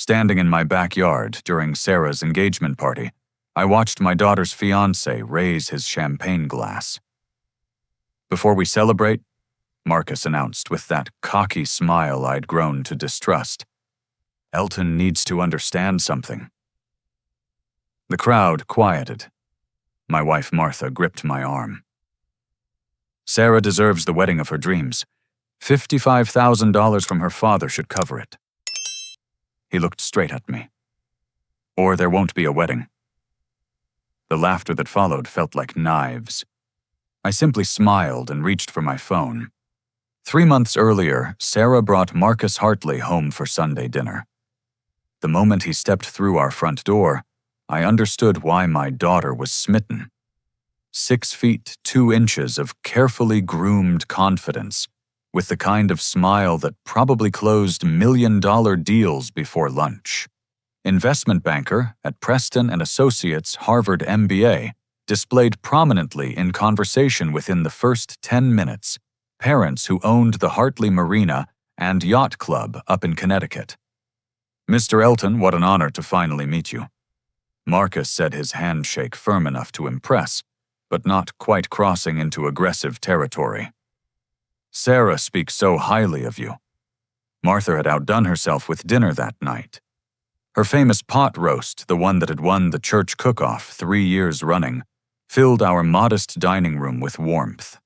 Standing in my backyard during Sarah's engagement party, I watched my daughter's fiancé raise his champagne glass. "Before we celebrate," Marcus announced with that cocky smile I'd grown to distrust, "Elton needs to understand something." The crowd quieted. My wife Martha gripped my arm. "Sarah deserves the wedding of her dreams. $55,000 from her father should cover it." He looked straight at me. "Or there won't be a wedding." The laughter that followed felt like knives. I simply smiled and reached for my phone. 3 months earlier, Sarah brought Marcus Hartley home for Sunday dinner. The moment he stepped through our front door, I understood why my daughter was smitten. 6 feet 2 inches of carefully groomed confidence, with the kind of smile that probably closed million-dollar deals before lunch. Investment banker at Preston & Associates Harvard MBA, displayed prominently in conversation within the first 10 minutes, parents who owned the Hartley Marina and Yacht Club up in Connecticut. "Mr. Elton, what an honor to finally meet you." Marcus said, his handshake firm enough to impress, but not quite crossing into aggressive territory. "Sarah speaks so highly of you." Martha had outdone herself with dinner that night. Her famous pot roast, the one that had won the church cook-off 3 years running, filled our modest dining room with warmth.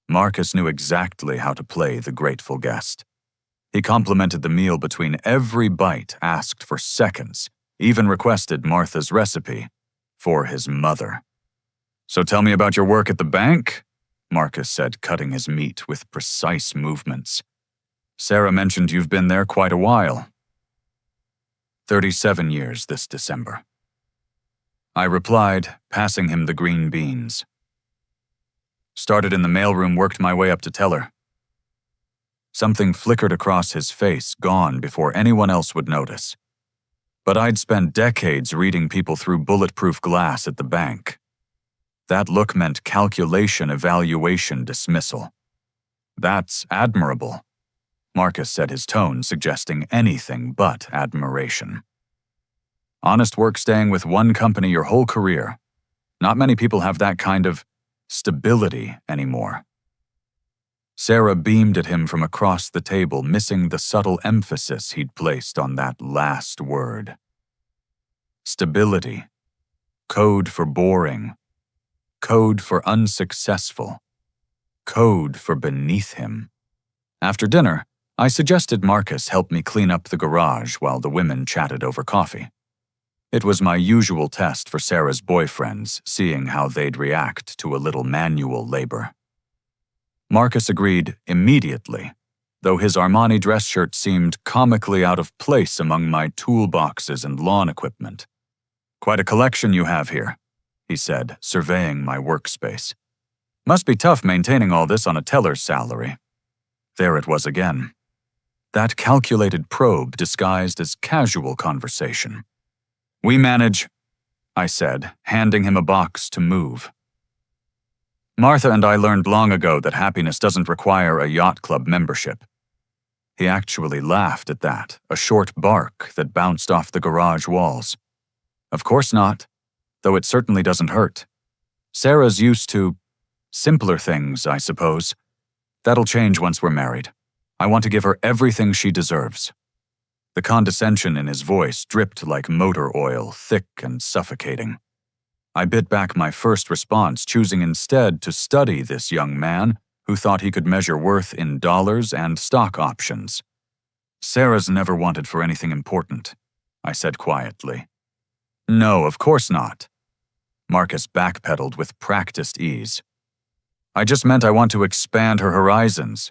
Marcus knew exactly how to play the grateful guest. He complimented the meal between every bite, asked for seconds, even requested Martha's recipe for his mother. "So tell me about your work at the bank," Marcus said, cutting his meat with precise movements. "Sarah mentioned you've been there quite a while." 37 years this December. I replied, passing him the green beans. "Started in the mailroom, worked my way up to teller." Something flickered across his face, gone before anyone else would notice. But I'd spent decades reading people through bulletproof glass at the bank. That look meant calculation, evaluation, dismissal. "That's admirable," Marcus said, his tone suggesting anything but admiration. "Honest work staying with one company your whole career. Not many people have that kind of stability anymore." Sarah beamed at him from across the table, missing the subtle emphasis he'd placed on that last word. Stability. Code for boring. Code for unsuccessful. Code for beneath him. After dinner, I suggested Marcus help me clean up the garage while the women chatted over coffee. It was my usual test for Sarah's boyfriends, seeing how they'd react to a little manual labor. Marcus agreed immediately, though his Armani dress shirt seemed comically out of place among my toolboxes and lawn equipment. "Quite a collection you have here," he said, surveying my workspace. "Must be tough maintaining all this on a teller's salary." There it was again. That calculated probe disguised as casual conversation. "We manage," I said, handing him a box to move. "Martha and I learned long ago that happiness doesn't require a yacht club membership." He actually laughed at that, a short bark that bounced off the garage walls. "Of course not, though it certainly doesn't hurt. Sarah's used to simpler things, I suppose. That'll change once we're married. I want to give her everything she deserves." The condescension in his voice dripped like motor oil, thick and suffocating. I bit back my first response, choosing instead to study this young man who thought he could measure worth in dollars and stock options. "Sarah's never wanted for anything important," I said quietly. "No, of course not." Marcus backpedaled with practiced ease. "I just meant I want to expand her horizons.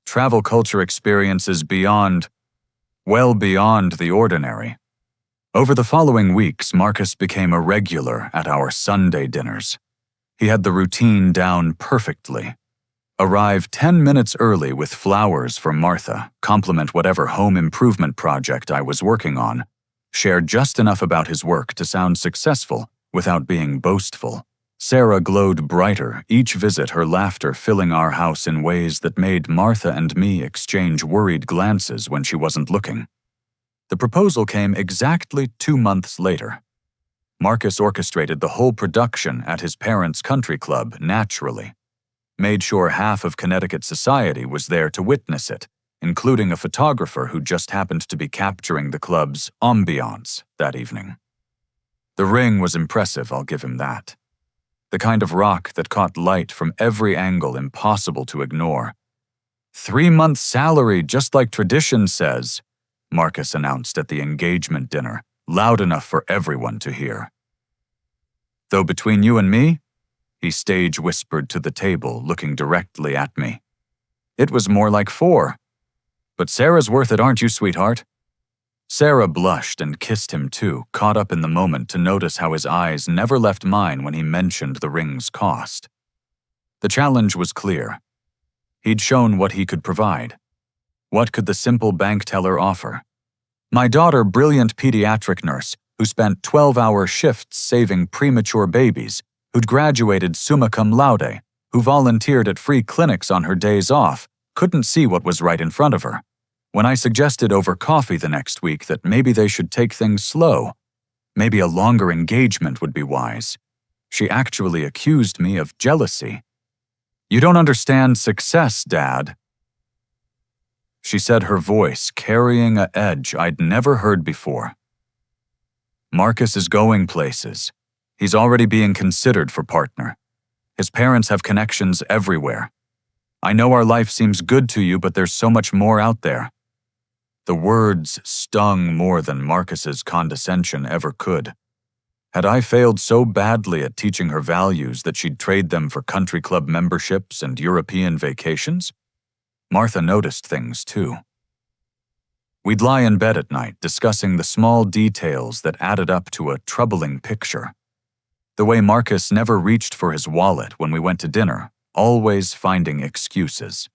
Travel culture experiences beyond, well beyond the ordinary." Over the following weeks, Marcus became a regular at our Sunday dinners. He had the routine down perfectly. Arrive 10 minutes early with flowers for Martha, compliment whatever home improvement project I was working on, share just enough about his work to sound successful without being boastful. Sarah glowed brighter, each visit her laughter filling our house in ways that made Martha and me exchange worried glances when she wasn't looking. The proposal came exactly 2 months later. Marcus orchestrated the whole production at his parents' country club naturally, made sure half of Connecticut society was there to witness it, including a photographer who just happened to be capturing the club's ambiance that evening. The ring was impressive, I'll give him that. The kind of rock that caught light from every angle impossible to ignore. 3 months' salary, just like tradition says, Marcus announced at the engagement dinner, loud enough for everyone to hear. Though between you and me, he stage whispered to the table, looking directly at me. It was more like 4. But Sarah's worth it, aren't you, sweetheart? Sarah blushed and kissed him too, caught up in the moment to notice how his eyes never left mine when he mentioned the ring's cost. The challenge was clear. He'd shown what he could provide. What could the simple bank teller offer? My daughter, brilliant pediatric nurse, who spent 12-hour shifts saving premature babies, who'd graduated summa cum laude, who volunteered at free clinics on her days off, couldn't see what was right in front of her. When I suggested over coffee the next week that maybe they should take things slow, maybe a longer engagement would be wise, she actually accused me of jealousy. "You don't understand success, Dad," she said, her voice carrying an edge I'd never heard before. Marcus is going places. He's already being considered for partner. His parents have connections everywhere. I know our life seems good to you, but there's so much more out there. The words stung more than Marcus's condescension ever could. Had I failed so badly at teaching her values that she'd trade them for country club memberships and European vacations? Martha noticed things too. We'd lie in bed at night discussing the small details that added up to a troubling picture. The way Marcus never reached for his wallet when we went to dinner, always finding excuses.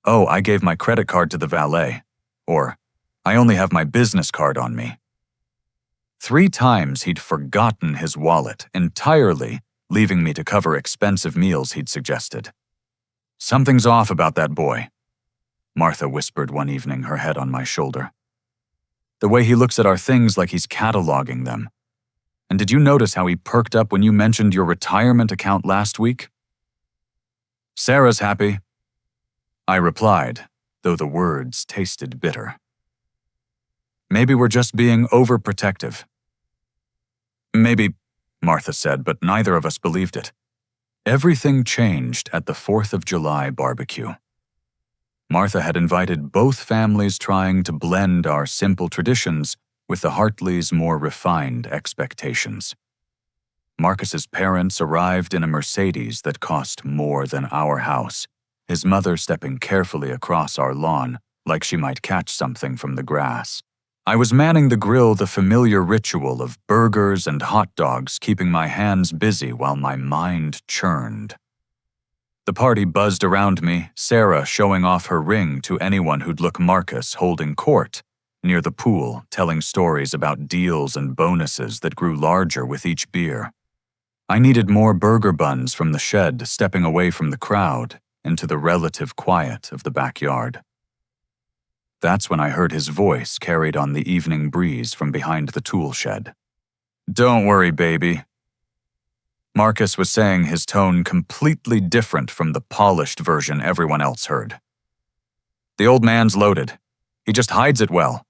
"Oh, I gave my credit card to the valet," or "I only have my business card on me." 3 times he'd forgotten his wallet entirely, leaving me to cover expensive meals he'd suggested. "Something's off about that boy," Martha whispered one evening, her head on my shoulder. "The way he looks at our things like he's cataloging them. And did you notice how he perked up when you mentioned your retirement account last week?" "Sarah's happy," I replied, though the words tasted bitter. "Maybe we're just being overprotective." "Maybe," Martha said, but neither of us believed it. Everything changed at the 4th of July barbecue. Martha had invited both families, trying to blend our simple traditions with the Hartleys' more refined expectations. Marcus's parents arrived in a Mercedes that cost more than our house, his mother stepping carefully across our lawn like she might catch something from the grass. I was manning the grill, the familiar ritual of burgers and hot dogs, keeping my hands busy while my mind churned. The party buzzed around me, Sarah showing off her ring to anyone who'd look, Marcus holding court near the pool, telling stories about deals and bonuses that grew larger with each beer. I needed more burger buns from the shed, stepping away from the crowd into the relative quiet of the backyard. That's when I heard his voice carried on the evening breeze from behind the tool shed. "Don't worry, baby." Marcus was saying, his tone completely different from the polished version everyone else heard. "The old man's loaded. He just hides it well.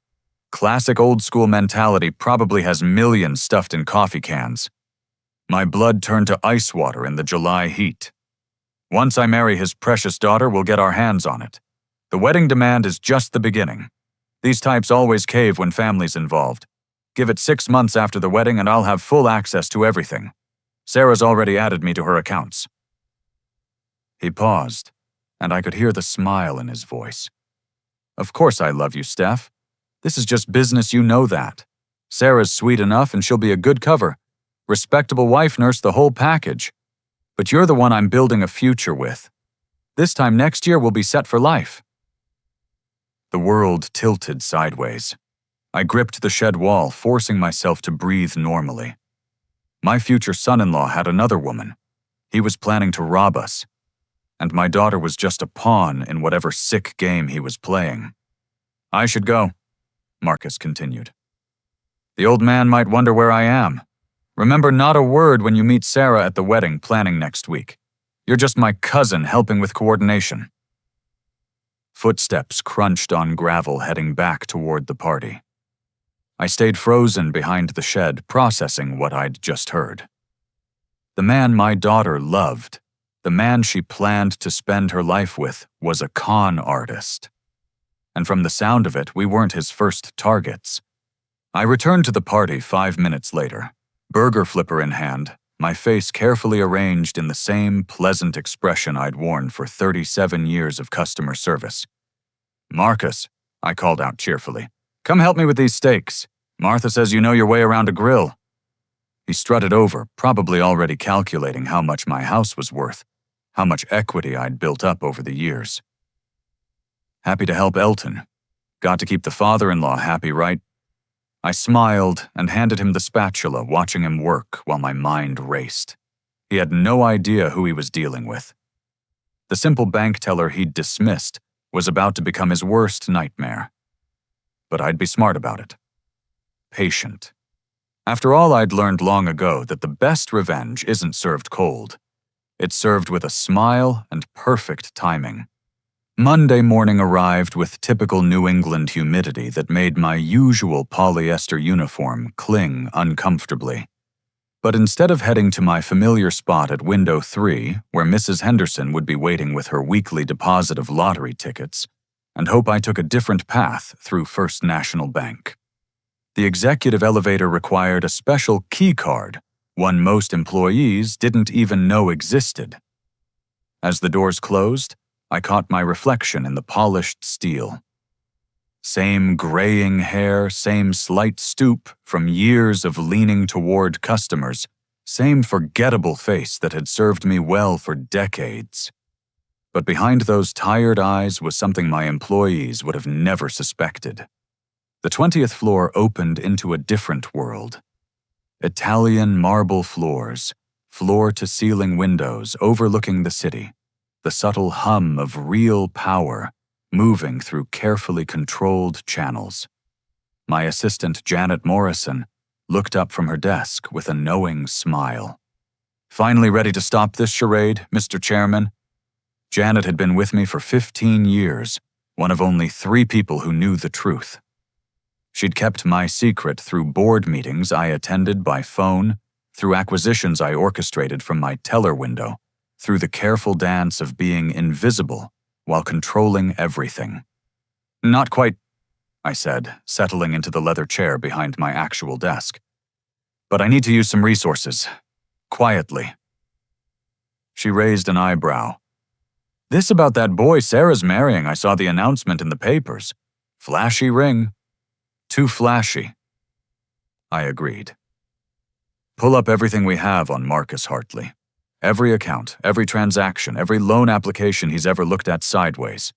Classic old-school mentality, probably has millions stuffed in coffee cans. My blood turned to ice water in the July heat. Once I marry his precious daughter, we'll get our hands on it. The wedding demand is just the beginning. These types always cave when family's involved. Give it 6 months after the wedding and I'll have full access to everything. Sarah's already added me to her accounts." He paused, and I could hear the smile in his voice. "Of course I love you, Steph. This is just business, you know that. Sarah's sweet enough and she'll be a good cover. Respectable wife, nurse, the whole package. But you're the one I'm building a future with. This time next year we'll be set for life." The world tilted sideways. I gripped the shed wall, forcing myself to breathe normally. My future son-in-law had another woman. He was planning to rob us. And my daughter was just a pawn in whatever sick game he was playing. "I should go." Marcus continued. The old man might wonder where I am. Remember, not a word when you meet Sarah at the wedding planning next week. You're just my cousin helping with coordination. Footsteps crunched on gravel heading back toward the party. I stayed frozen behind the shed, processing what I'd just heard. The man my daughter loved, the man she planned to spend her life with, was a con artist. And from the sound of it, we weren't his first targets. I returned to the party 5 minutes later, burger flipper in hand, my face carefully arranged in the same pleasant expression I'd worn for 37 years of customer service. Marcus, I called out cheerfully, come help me with these steaks. Martha says you know your way around a grill. He strutted over, probably already calculating how much my house was worth, how much equity I'd built up over the years. Happy to help Elton. Got to keep the father-in-law happy, right? I smiled and handed him the spatula, watching him work while my mind raced. He had no idea who he was dealing with. The simple bank teller he'd dismissed was about to become his worst nightmare. But I'd be smart about it. Patient. After all, I'd learned long ago that the best revenge isn't served cold. It's served with a smile and perfect timing. Monday morning arrived with typical New England humidity that made my usual polyester uniform cling uncomfortably. But instead of heading to my familiar spot at window 3, where Mrs. Henderson would be waiting with her weekly deposit of lottery tickets, and hope I took a different path through First National Bank. The executive elevator required a special key card, one most employees didn't even know existed. As the doors closed, I caught my reflection in the polished steel. Same graying hair, same slight stoop from years of leaning toward customers, same forgettable face that had served me well for decades. But behind those tired eyes was something my employees would have never suspected. The 20th floor opened into a different world. Italian marble floors, floor-to-ceiling windows overlooking the city, the subtle hum of real power moving through carefully controlled channels. My assistant, Janet Morrison, looked up from her desk with a knowing smile. Finally ready to stop this charade, Mr. Chairman? Janet had been with me for 15 years, one of only 3 people who knew the truth. She'd kept my secret through board meetings I attended by phone, through acquisitions I orchestrated from my teller window, through the careful dance of being invisible while controlling everything. Not quite, I said, settling into the leather chair behind my actual desk. But I need to use some resources. Quietly. She raised an eyebrow. This about that boy Sarah's marrying, I saw the announcement in the papers. Flashy ring. Too flashy. I agreed. Pull up everything we have on Marcus Hartley. Every account, every transaction, every loan application he's ever looked at sideways.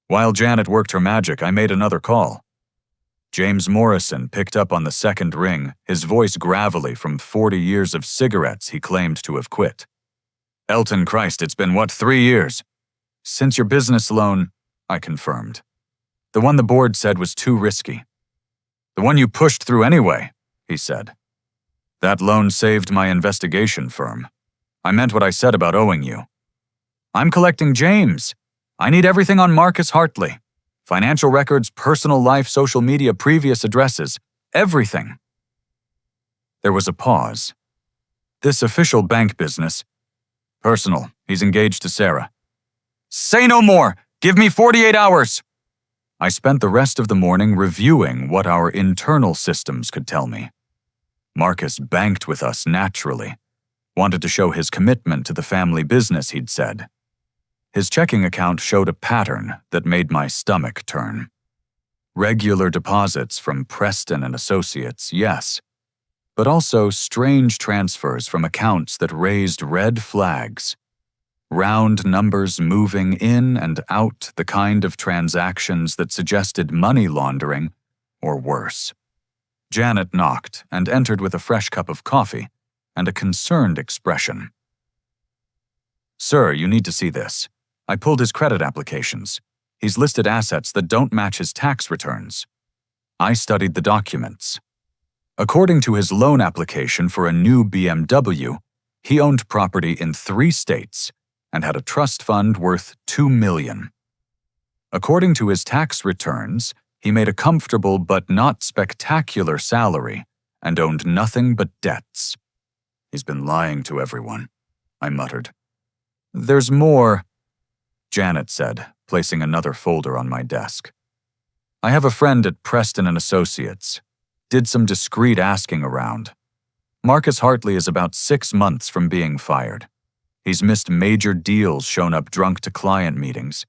While Janet worked her magic, I made another call. James Morrison picked up on the second ring, his voice gravelly from 40 years of cigarettes he claimed to have quit. Elton Christ, it's been 3 years? Since your business loan, I confirmed. The one the board said was too risky. The one you pushed through anyway, he said. That loan saved my investigation firm. I meant what I said about owing you. I'm collecting James. I need everything on Marcus Hartley. Financial records, personal life, social media, previous addresses. Everything. There was a pause. This official bank business. Personal. He's engaged to Sarah. Say no more! Give me 48 hours! I spent the rest of the morning reviewing what our internal systems could tell me. Marcus banked with us naturally. Wanted to show his commitment to the family business, he'd said. His checking account showed a pattern that made my stomach turn. Regular deposits from Preston and Associates, yes, but also strange transfers from accounts that raised red flags. Round numbers moving in and out, the kind of transactions that suggested money laundering, or worse. Janet knocked and entered with a fresh cup of coffee and a concerned expression. Sir, you need to see this. I pulled his credit applications. He's listed assets that don't match his tax returns. I studied the documents. According to his loan application for a new BMW, he owned property in 3 states and had a trust fund worth $2 million. According to his tax returns, he made a comfortable but not spectacular salary and owned nothing but debts. He's been lying to everyone, I muttered. There's more, Janet said, placing another folder on my desk. I have a friend at Preston & Associates. Did some discreet asking around. Marcus Hartley is about 6 months from being fired. He's missed major deals, shown up drunk to client meetings,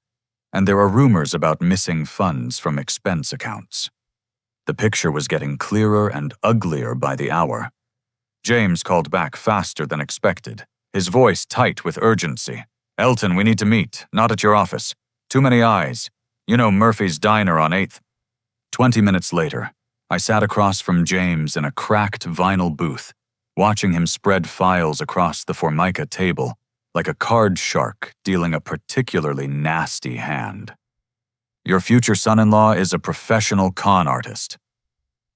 and there are rumors about missing funds from expense accounts. The picture was getting clearer and uglier by the hour. James called back faster than expected, his voice tight with urgency. Elton, we need to meet, not at your office. Too many eyes. You know Murphy's Diner on 8th. 20 minutes later, I sat across from James in a cracked vinyl booth, watching him spread files across the Formica table like a card shark dealing a particularly nasty hand. Your future son-in-law is a professional con artist.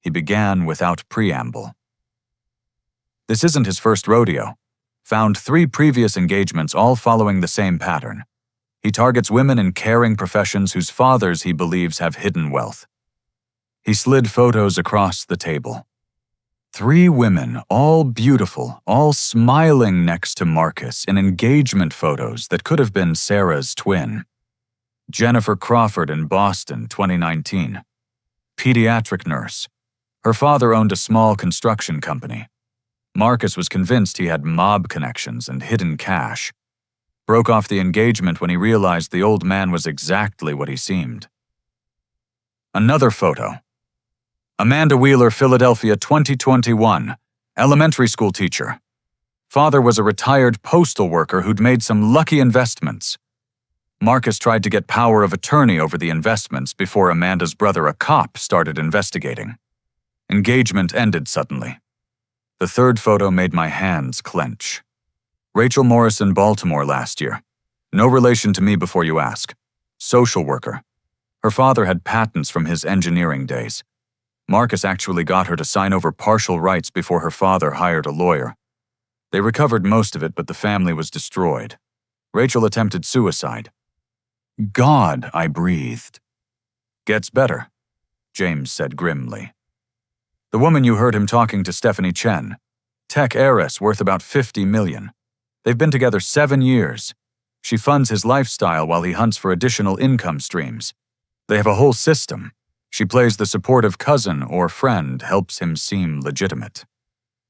He began without preamble. This isn't his first rodeo. Found 3 previous engagements all following the same pattern. He targets women in caring professions whose fathers he believes have hidden wealth. He slid photos across the table. 3 women, all beautiful, all smiling next to Marcus in engagement photos that could have been Sarah's twin. Jennifer Crawford in Boston, 2019. Pediatric nurse. Her father owned a small construction company. Marcus was convinced he had mob connections and hidden cash. Broke off the engagement when he realized the old man was exactly what he seemed. Another photo. Amanda Wheeler, Philadelphia, 2021. Elementary school teacher. Father was a retired postal worker who'd made some lucky investments. Marcus tried to get power of attorney over the investments before Amanda's brother, a cop, started investigating. Engagement ended suddenly. The 3rd photo made my hands clench. Rachel Morrison, Baltimore last year. No relation to me before you ask. Social worker. Her father had patents from his engineering days. Marcus actually got her to sign over partial rights before her father hired a lawyer. They recovered most of it, but the family was destroyed. Rachel attempted suicide. God, I breathed. Gets better, James said grimly. The woman you heard him talking to, Stephanie Chen. Tech heiress worth about $50 million. They've been together 7 years. She funds his lifestyle while he hunts for additional income streams. They have a whole system. She plays the supportive cousin or friend, helps him seem legitimate.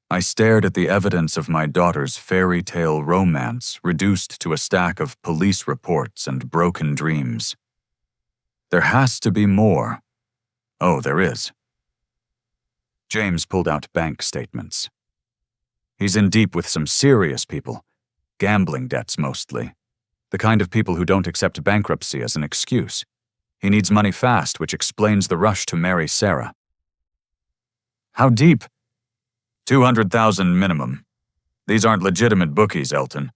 I stared at the evidence of my daughter's fairy tale romance reduced to a stack of police reports and broken dreams. There has to be more. Oh, there is. James pulled out bank statements. He's in deep with some serious people. Gambling debts mostly. The kind of people who don't accept bankruptcy as an excuse. He needs money fast, which explains the rush to marry Sarah. How deep? 200,000 minimum. These aren't legitimate bookies, Elton.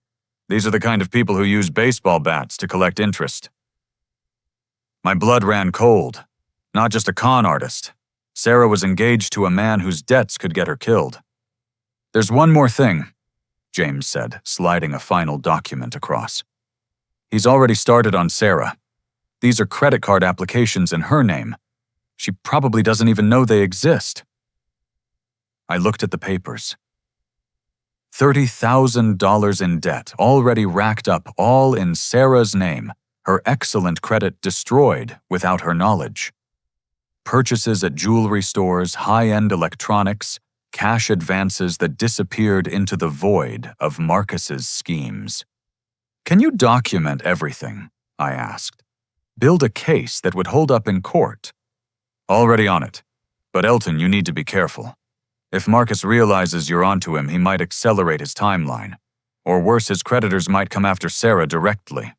These are the kind of people who use baseball bats to collect interest. My blood ran cold. Not just a con artist. Sarah was engaged to a man whose debts could get her killed. There's one more thing, James said, sliding a final document across. He's already started on Sarah. These are credit card applications in her name. She probably doesn't even know they exist. I looked at the papers. $30,000 in debt, already racked up, all in Sarah's name, her excellent credit destroyed without her knowledge. Purchases at jewelry stores, high-end electronics, cash advances that disappeared into the void of Marcus's schemes. Can you document everything? I asked. Build a case that would hold up in court. Already on it. But Elton, you need to be careful. If Marcus realizes you're onto him, he might accelerate his timeline. Or worse, his creditors might come after Sarah directly.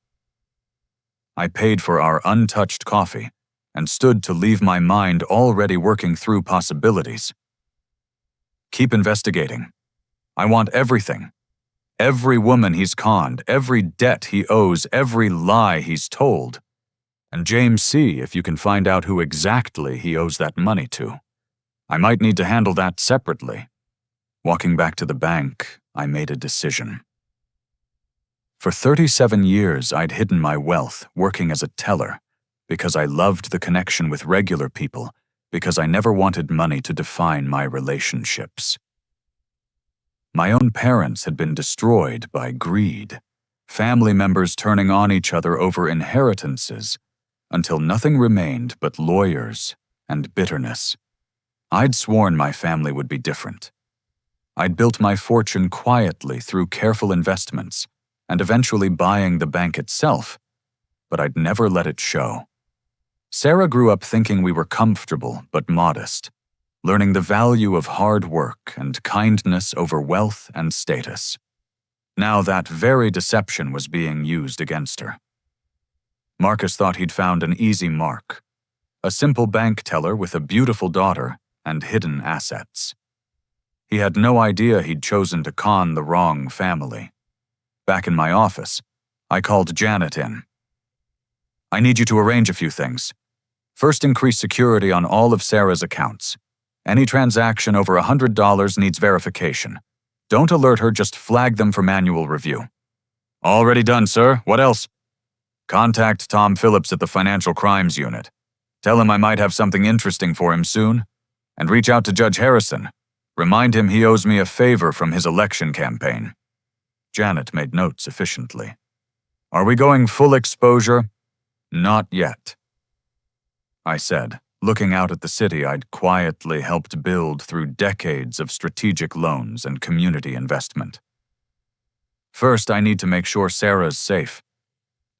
I paid for our untouched coffee and stood to leave my mind already working through possibilities. Keep investigating. I want everything. Every woman he's conned, every debt he owes, every lie he's told. And James, see if you can find out who exactly he owes that money to. I might need to handle that separately. Walking back to the bank, I made a decision. For 37 years, I'd hidden my wealth working as a teller because I loved the connection with regular people, because I never wanted money to define my relationships. My own parents had been destroyed by greed, family members turning on each other over inheritances, until nothing remained but lawyers and bitterness. I'd sworn my family would be different. I'd built my fortune quietly through careful investments and eventually buying the bank itself, but I'd never let it show. Sarah grew up thinking we were comfortable but modest, learning the value of hard work and kindness over wealth and status. Now that very deception was being used against her. Marcus thought he'd found an easy mark, a simple bank teller with a beautiful daughter and hidden assets. He had no idea he'd chosen to con the wrong family. Back in my office, I called Janet in. I need you to arrange a few things. First, increase security on all of Sarah's accounts. Any transaction over $100 needs verification. Don't alert her, just flag them for manual review. Already done, sir. What else? Contact Tom Phillips at the Financial Crimes Unit. Tell him I might have something interesting for him soon. And reach out to Judge Harrison. Remind him he owes me a favor from his election campaign. Janet made notes efficiently. Are we going full exposure? Not yet, I said, looking out at the city I'd quietly helped build through decades of strategic loans and community investment. First, I need to make sure Sarah's safe.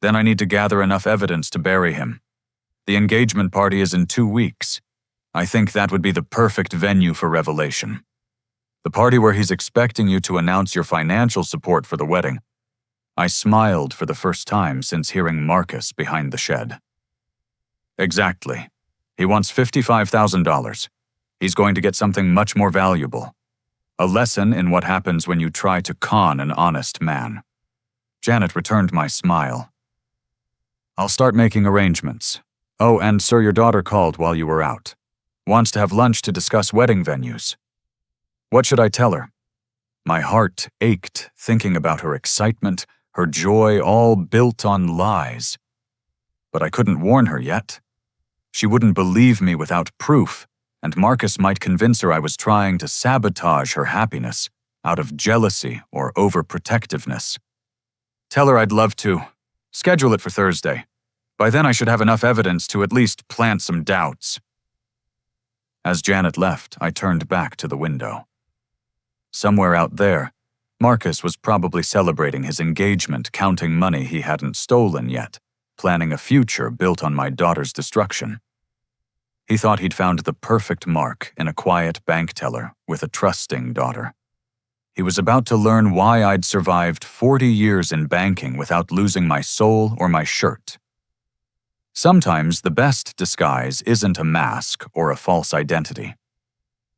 Then I need to gather enough evidence to bury him. The engagement party is in 2 weeks. I think that would be the perfect venue for revelation. The party where he's expecting you to announce your financial support for the wedding. I smiled for the first time since hearing Marcus behind the shed. Exactly. He wants $55,000. He's going to get something much more valuable. A lesson in what happens when you try to con an honest man. Janet returned my smile. I'll start making arrangements. Oh, and sir, your daughter called while you were out. Wants to have lunch to discuss wedding venues. What should I tell her? My heart ached thinking about her excitement, her joy, all built on lies. But I couldn't warn her yet. She wouldn't believe me without proof, and Marcus might convince her I was trying to sabotage her happiness out of jealousy or overprotectiveness. Tell her I'd love to. Schedule it for Thursday. By then I should have enough evidence to at least plant some doubts. As Janet left, I turned back to the window. Somewhere out there, Marcus was probably celebrating his engagement, counting money he hadn't stolen yet, planning a future built on my daughter's destruction. He thought he'd found the perfect mark in a quiet bank teller with a trusting daughter. He was about to learn why I'd survived 40 years in banking without losing my soul or my shirt. Sometimes the best disguise isn't a mask or a false identity.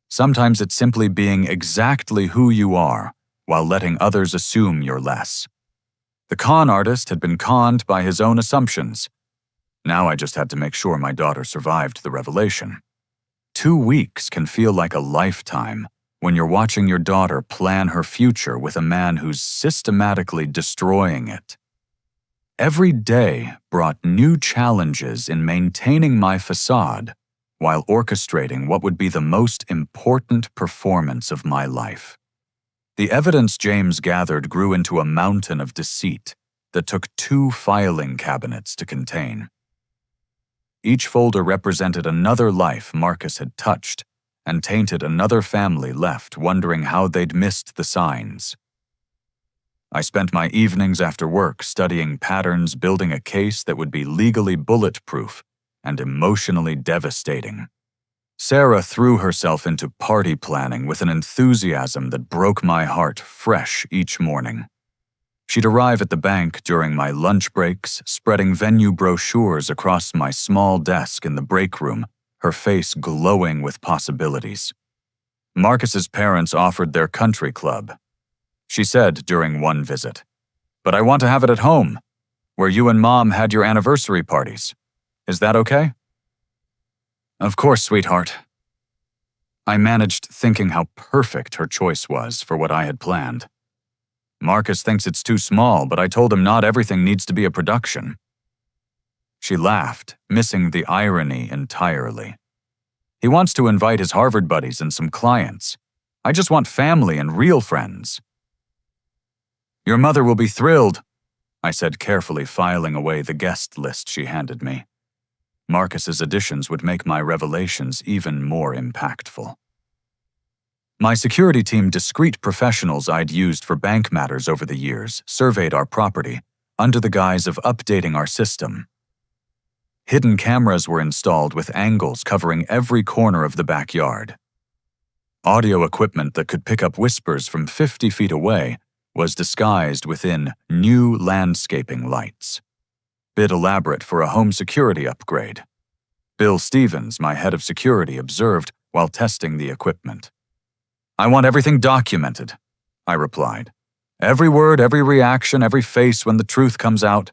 Sometimes it's simply being exactly who you are while letting others assume you're less. The con artist had been conned by his own assumptions. Now I just had to make sure my daughter survived the revelation. 2 weeks can feel like a lifetime when you're watching your daughter plan her future with a man who's systematically destroying it. Every day brought new challenges in maintaining my facade while orchestrating what would be the most important performance of my life. The evidence James gathered grew into a mountain of deceit that took 2 filing cabinets to contain. Each folder represented another life Marcus had touched and tainted another family left wondering how they'd missed the signs. I spent my evenings after work studying patterns, building a case that would be legally bulletproof and emotionally devastating. Sarah threw herself into party planning with an enthusiasm that broke my heart fresh each morning. She'd arrive at the bank during my lunch breaks, spreading venue brochures across my small desk in the break room, her face glowing with possibilities. Marcus's parents offered their country club. She said during one visit, "But I want to have it at home, where you and Mom had your anniversary parties." Is that okay?" "Of course, sweetheart." I managed thinking how perfect her choice was for what I had planned. "Marcus thinks it's too small, but I told him not everything needs to be a production." She laughed, missing the irony entirely. "He wants to invite his Harvard buddies and some clients. I just want family and real friends." "Your mother will be thrilled," I said, carefully filing away the guest list she handed me. Marcus's additions would make my revelations even more impactful. My security team, discreet professionals I'd used for bank matters over the years, surveyed our property under the guise of updating our system. Hidden cameras were installed with angles covering every corner of the backyard. Audio equipment that could pick up whispers from 50 feet away was disguised within new landscaping lights. Bit elaborate for a home security upgrade. Bill Stevens, my head of security, observed while testing the equipment. "I want everything documented," I replied. "Every word, every reaction, every face when the truth comes out."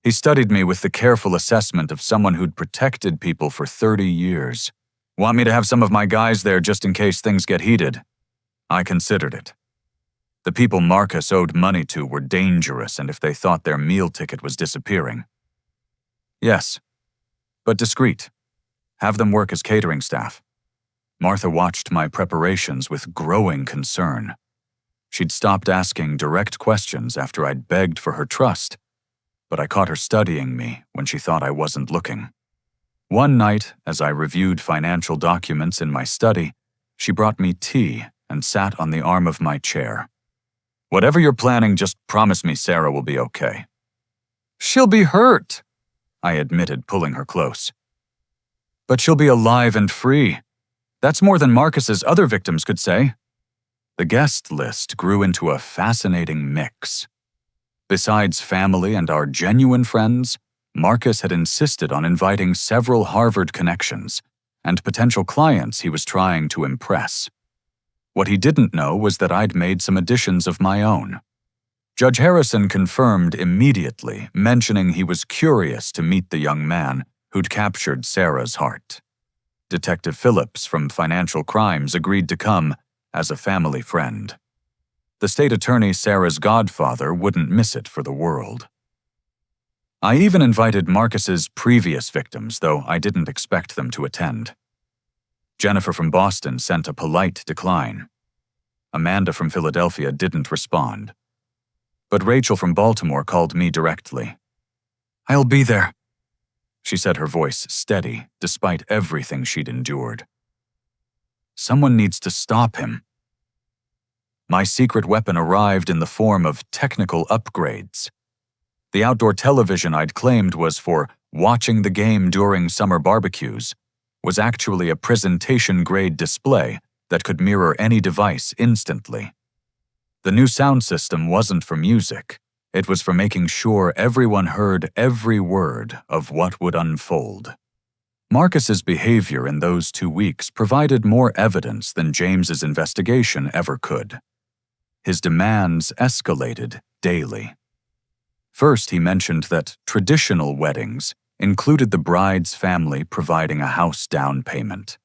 He studied me with the careful assessment of someone who'd protected people for 30 years. "Want me to have some of my guys there just in case things get heated?" I considered it. The people Marcus owed money to were dangerous, and if they thought their meal ticket was disappearing. "Yes, but discreet. Have them work as catering staff." Martha watched my preparations with growing concern. She'd stopped asking direct questions after I'd begged for her trust, but I caught her studying me when she thought I wasn't looking. One night, as I reviewed financial documents in my study, she brought me tea and sat on the arm of my chair. "Whatever you're planning, just promise me Sarah will be okay." "She'll be hurt," I admitted, pulling her close. "But she'll be alive and free. That's more than Marcus's other victims could say." The guest list grew into a fascinating mix. Besides family and our genuine friends, Marcus had insisted on inviting several Harvard connections and potential clients he was trying to impress. What he didn't know was that I'd made some additions of my own. Judge Harrison confirmed immediately, mentioning he was curious to meet the young man who'd captured Sarah's heart. Detective Phillips from Financial Crimes agreed to come as a family friend. The state attorney, Sarah's godfather, wouldn't miss it for the world. I even invited Marcus's previous victims, though I didn't expect them to attend. Jennifer from Boston sent a polite decline. Amanda from Philadelphia didn't respond. But Rachel from Baltimore called me directly. "I'll be there," she said, her voice steady despite everything she'd endured. "Someone needs to stop him." My secret weapon arrived in the form of technical upgrades. The outdoor television I'd claimed was for watching the game during summer barbecues was actually a presentation-grade display that could mirror any device instantly. The new sound system wasn't for music. It was for making sure everyone heard every word of what would unfold. Marcus's behavior in those 2 weeks provided more evidence than James's investigation ever could. His demands escalated daily. First, he mentioned that traditional weddings included the bride's family providing a house down payment.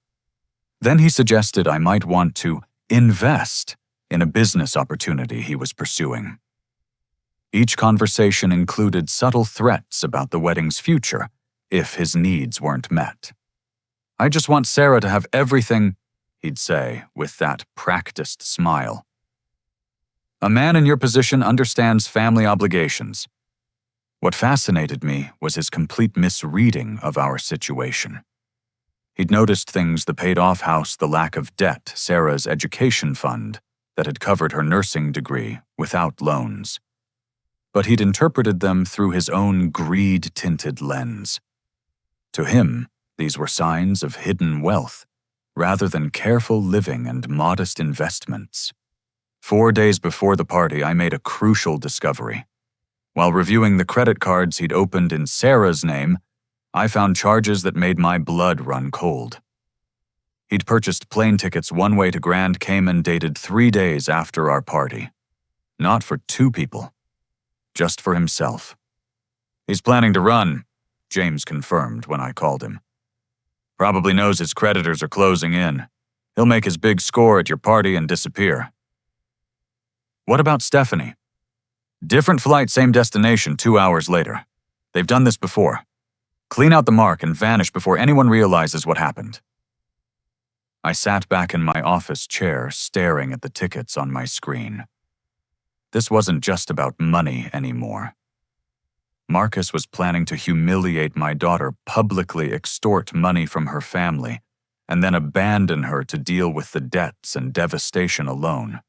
Then he suggested I might want to invest in a business opportunity he was pursuing. Each conversation included subtle threats about the wedding's future if his needs weren't met. "I just want Sarah to have everything," he'd say with that practiced smile. "A man in your position understands family obligations." What fascinated me was his complete misreading of our situation. He'd noticed things: the paid-off house, the lack of debt, Sarah's education fund that had covered her nursing degree without loans. But he'd interpreted them through his own greed-tinted lens. To him, these were signs of hidden wealth, rather than careful living and modest investments. 4 days before the party, I made a crucial discovery. While reviewing the credit cards he'd opened in Sarah's name, I found charges that made my blood run cold. He'd purchased plane tickets one way to Grand Cayman dated 3 days after our party. Not for 2 people. Just for himself. "He's planning to run," James confirmed when I called him. Probably knows his creditors are closing in. He'll make his big score at your party and disappear. What about Stephanie? Different flight, same destination 2 hours later. They've done this before. Clean out the mark and vanish before anyone realizes what happened. I sat back in my office chair, staring at the tickets on my screen. This wasn't just about money anymore. Marcus was planning to humiliate my daughter, publicly extort money from her family, and then abandon her to deal with the debts and devastation alone.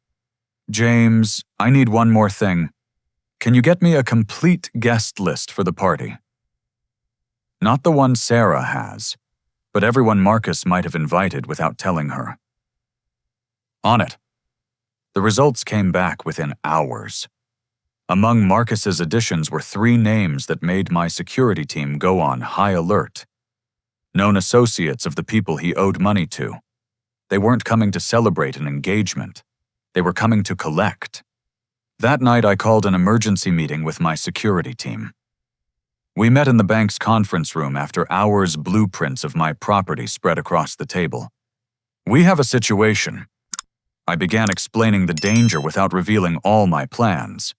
James, I need one more thing. Can you get me a complete guest list for the party? Not the one Sarah has, but everyone Marcus might have invited without telling her. On it. The results came back within hours. Among Marcus's additions were 3 names that made my security team go on high alert. Known associates of the people he owed money to. They weren't coming to celebrate an engagement. They were coming to collect. That night I called an emergency meeting with my security team. We met in the bank's conference room after hours blueprints of my property spread across the table. We have a situation. I began explaining the danger without revealing all my plans.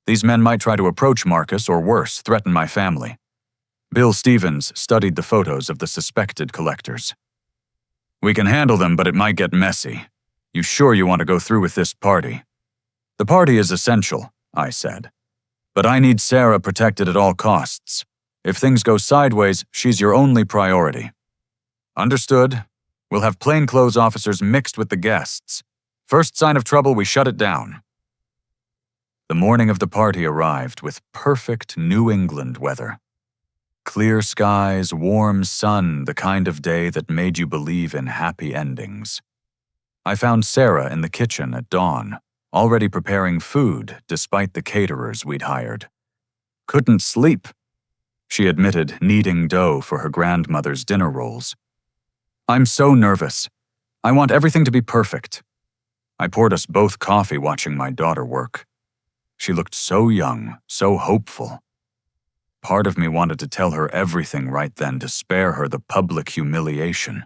These men might try to approach Marcus or worse, threaten my family. Bill Stevens studied the photos of the suspected collectors. We can handle them, but it might get messy. You sure you want to go through with this party? The party is essential, I said. But I need Sarah protected at all costs. If things go sideways, she's your only priority. Understood. We'll have plainclothes officers mixed with the guests. First sign of trouble, we shut it down. The morning of the party arrived with perfect New England weather. Clear skies, warm sun, the kind of day that made you believe in happy endings. I found Sarah in the kitchen at dawn, already preparing food despite the caterers we'd hired. Couldn't sleep, she admitted, kneading dough for her grandmother's dinner rolls. I'm so nervous. I want everything to be perfect. I poured us both coffee watching my daughter work. She looked so young, so hopeful. Part of me wanted to tell her everything right then to spare her the public humiliation.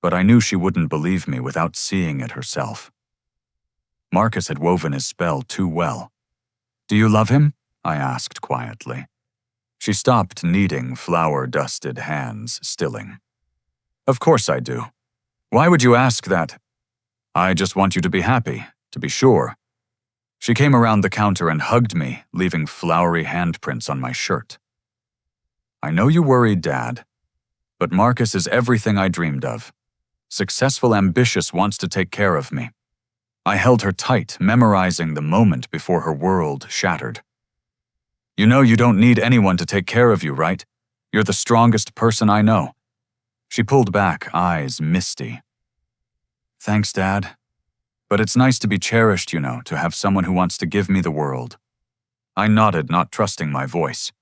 But I knew she wouldn't believe me without seeing it herself. Marcus had woven his spell too well. Do you love him? I asked quietly. She stopped kneading flour-dusted hands, stilling. Of course I do. Why would you ask that? I just want you to be happy, to be sure. She came around the counter and hugged me, leaving floury handprints on my shirt. I know you worried, Dad, but Marcus is everything I dreamed of. Successful, ambitious, wants to take care of me. I held her tight, memorizing the moment before her world shattered. You know you don't need anyone to take care of you, right? You're the strongest person I know. She pulled back, eyes misty. Thanks, Dad. But it's nice to be cherished, you know, to have someone who wants to give me the world. I nodded, not trusting my voice.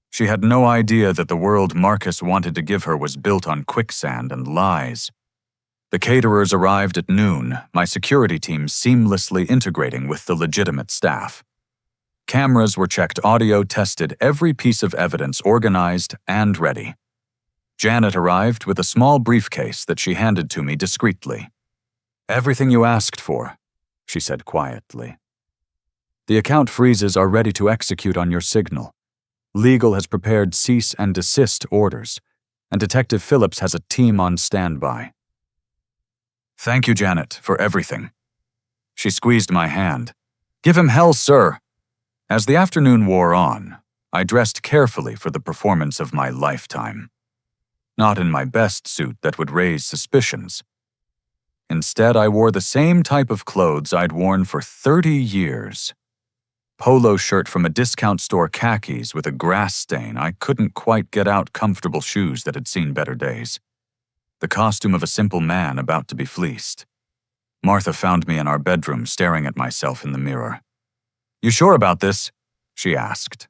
She had no idea that the world Marcus wanted to give her was built on quicksand and lies. The caterers arrived at noon, my security team seamlessly integrating with the legitimate staff. Cameras were checked, audio tested, every piece of evidence organized and ready. Janet arrived with a small briefcase that she handed to me discreetly. Everything you asked for, she said quietly. The account freezes are ready to execute on your signal. Legal has prepared cease and desist orders, and Detective Phillips has a team on standby. Thank you, Janet, for everything. She squeezed my hand. Give him hell, sir. As the afternoon wore on, I dressed carefully for the performance of my lifetime. Not in my best suit that would raise suspicions. Instead, I wore the same type of clothes I'd worn for 30 years. Polo shirt from a discount store, khakis with a grass stain. I couldn't quite get out comfortable shoes that had seen better days. The costume of a simple man about to be fleeced. Martha found me in our bedroom staring at myself in the mirror. You sure about this? She asked.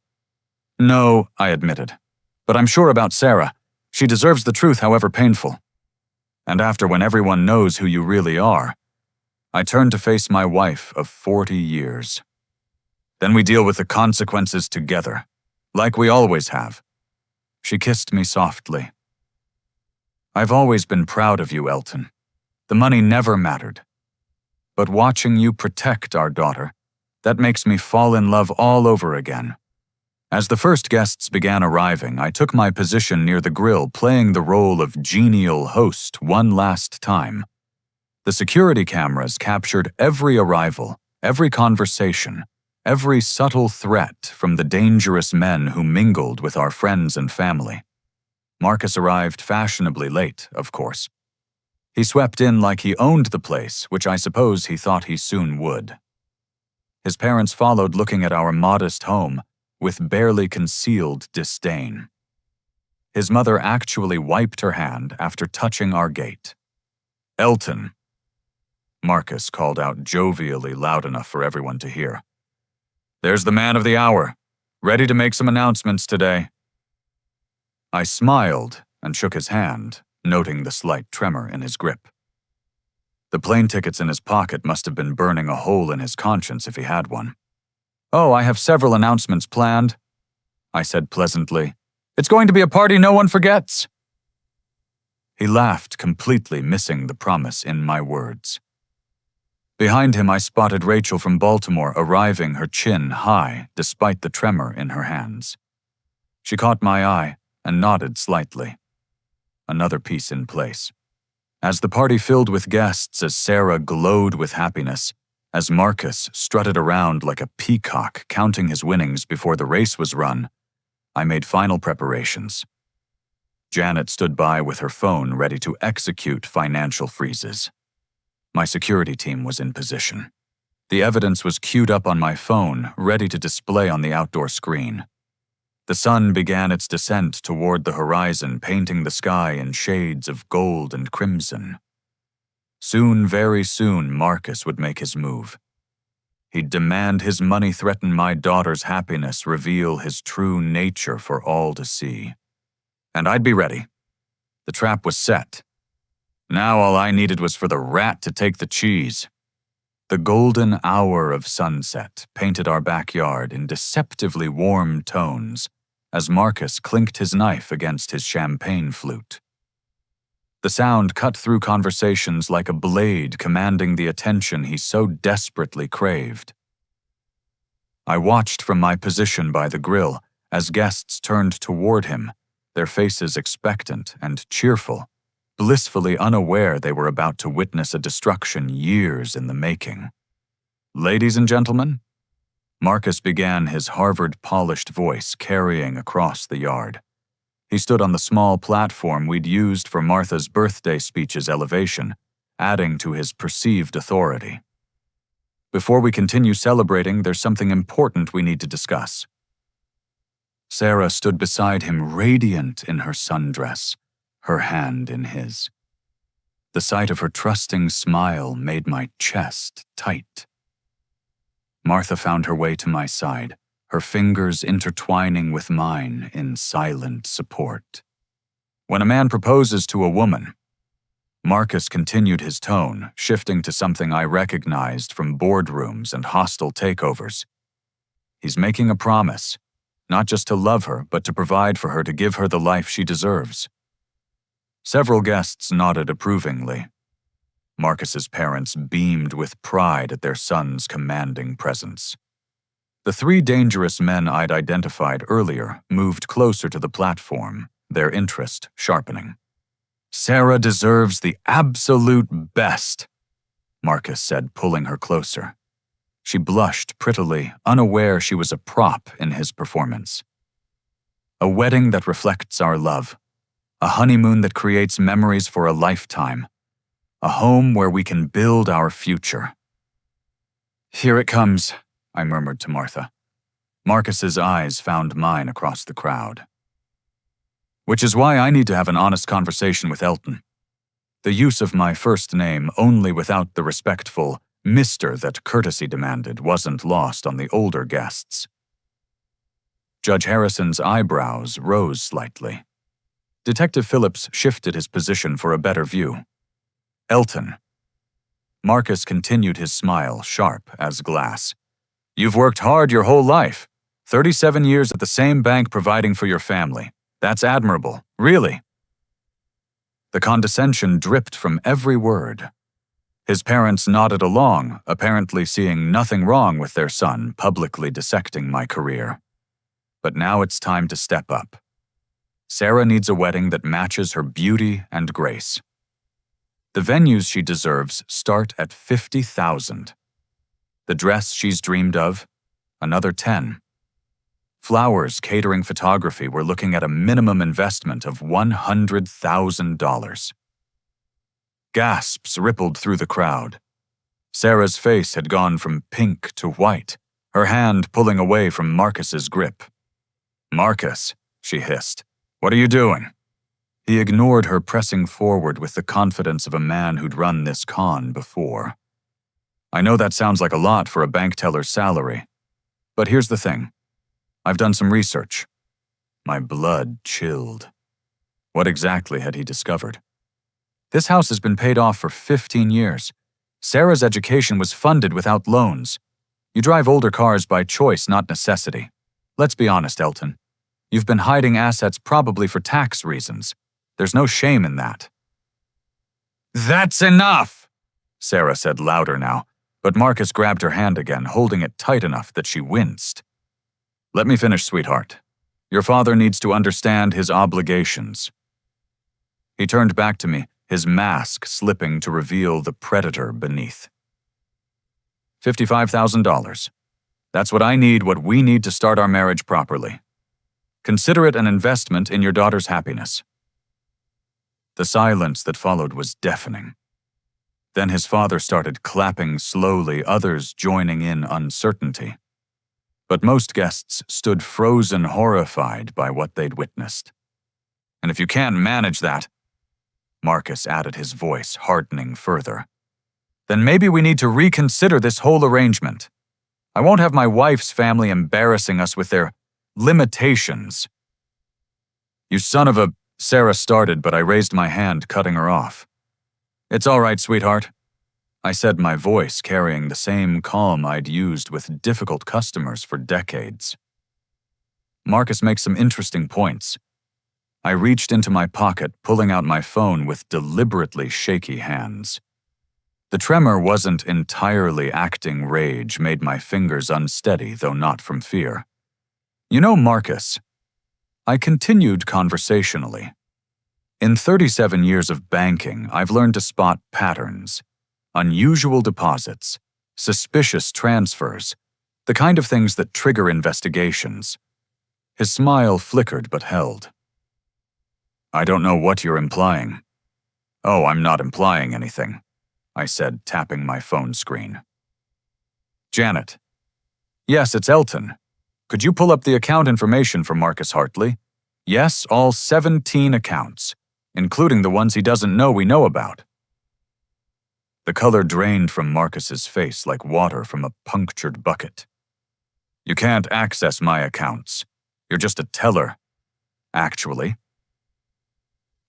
No, I admitted. But I'm sure about Sarah. She deserves the truth, however painful. And after, when everyone knows who you really are, I turn to face my wife of 40 years. Then we deal with the consequences together, like we always have. She kissed me softly. I've always been proud of you, Elton. The money never mattered. But watching you protect our daughter, that makes me fall in love all over again. As the first guests began arriving, I took my position near the grill, playing the role of genial host one last time. The security cameras captured every arrival, every conversation, every subtle threat from the dangerous men who mingled with our friends and family. Marcus arrived fashionably late, of course. He swept in like he owned the place, which I suppose he thought he soon would. His parents followed, looking at our modest home with barely concealed disdain. His mother actually wiped her hand after touching our gate. "Elton," Marcus called out jovially, loud enough for everyone to hear. "There's the man of the hour, ready to make some announcements today." I smiled and shook his hand, noting the slight tremor in his grip. The plane tickets in his pocket must have been burning a hole in his conscience if he had one. "Oh, I have several announcements planned," I said pleasantly. "It's going to be a party no one forgets." He laughed, completely missing the promise in my words. Behind him, I spotted Rachel from Baltimore arriving, her chin high despite the tremor in her hands. She caught my eye and nodded slightly. Another piece in place. As the party filled with guests, as Sarah glowed with happiness, as Marcus strutted around like a peacock counting his winnings before the race was run, I made final preparations. Janet stood by with her phone ready to execute financial freezes. My security team was in position. The evidence was queued up on my phone, ready to display on the outdoor screen. The sun began its descent toward the horizon, painting the sky in shades of gold and crimson. Soon, very soon, Marcus would make his move. He'd demand his money, threaten my daughter's happiness, reveal his true nature for all to see. And I'd be ready. The trap was set. Now all I needed was for the rat to take the cheese. The golden hour of sunset painted our backyard in deceptively warm tones as Marcus clinked his knife against his champagne flute. The sound cut through conversations like a blade, commanding the attention he so desperately craved. I watched from my position by the grill as guests turned toward him, their faces expectant and cheerful, blissfully unaware they were about to witness a destruction years in the making. "Ladies and gentlemen," Marcus began, his Harvard-polished voice carrying across the yard. He stood on the small platform we'd used for Martha's birthday speech's elevation, adding to his perceived authority. "Before we continue celebrating, there's something important we need to discuss." Sarah stood beside him, radiant in her sundress, her hand in his. The sight of her trusting smile made my chest tight. Martha found her way to my side, her fingers intertwining with mine in silent support. "When a man proposes to a woman," Marcus continued his tone, shifting to something I recognized from boardrooms and hostile takeovers. "He's making a promise, not just to love her, but to provide for her, to give her the life she deserves." Several guests nodded approvingly. Marcus's parents beamed with pride at their son's commanding presence. The three dangerous men I'd identified earlier moved closer to the platform, their interest sharpening. "Sarah deserves the absolute best," Marcus said, pulling her closer. She blushed prettily, unaware she was a prop in his performance. "A wedding that reflects our love. A honeymoon that creates memories for a lifetime. A home where we can build our future." "Here it comes," I murmured to Martha. Marcus's eyes found mine across the crowd. "Which is why I need to have an honest conversation with Elton. The use of my first name only without the respectful Mr. that courtesy demanded wasn't lost on the older guests." Judge Harrison's eyebrows rose slightly. Detective Phillips shifted his position for a better view. "Elton." Marcus continued his smile, sharp as glass. "You've worked hard your whole life, 37 years at the same bank providing for your family. That's admirable, really." The condescension dripped from every word. His parents nodded along, apparently seeing nothing wrong with their son publicly dissecting my career. But now it's time to step up. Sarah needs a wedding that matches her beauty and grace. The venues she deserves start at $50,000. The dress she's dreamed of, another 10. Flowers, catering, photography, we're looking at a minimum investment of $100,000. Gasps rippled through the crowd. Sarah's face had gone from pink to white, her hand pulling away from Marcus's grip. "Marcus," she hissed, "what are you doing?" He ignored her, pressing forward with the confidence of a man who'd run this con before. "I know that sounds like a lot for a bank teller's salary, but here's the thing. I've done some research." My blood chilled. What exactly had he discovered? This house has been paid off for 15 years. Sarah's education was funded without loans. You drive older cars by choice, not necessity. Let's be honest, Elton. You've been hiding assets probably for tax reasons. There's no shame in that. "That's enough!" Sarah said louder now, but Marcus grabbed her hand again, holding it tight enough that she winced. "Let me finish, sweetheart. Your father needs to understand his obligations." He turned back to me, his mask slipping to reveal the predator beneath. $55,000. That's what we need to start our marriage properly. Consider it an investment in your daughter's happiness. The silence that followed was deafening. Then his father started clapping slowly, others joining in uncertainty. But most guests stood frozen, horrified by what they'd witnessed. "And if you can't manage that," Marcus added, his voice hardening further, "then maybe we need to reconsider this whole arrangement. I won't have my wife's family embarrassing us with their limitations." "You son of a..." Sarah started, but I raised my hand, cutting her off. "It's all right, sweetheart," I said, my voice carrying the same calm I'd used with difficult customers for decades. Marcus makes some interesting points. I reached into my pocket, pulling out my phone with deliberately shaky hands. The tremor wasn't entirely acting rage, made my fingers unsteady, though not from fear. "You know, Marcus," I continued conversationally, "in 37 years of banking, I've learned to spot patterns, unusual deposits, suspicious transfers, the kind of things that trigger investigations." His smile flickered but held. "I don't know what you're implying." "Oh, I'm not implying anything," I said, tapping my phone screen. "Janet." "Yes, it's Elton. Could you pull up the account information for Marcus Hartley? Yes, all 17 accounts, including the ones he doesn't know we know about." The color drained from Marcus's face like water from a punctured bucket. "You can't access my accounts. You're just a teller. Actually."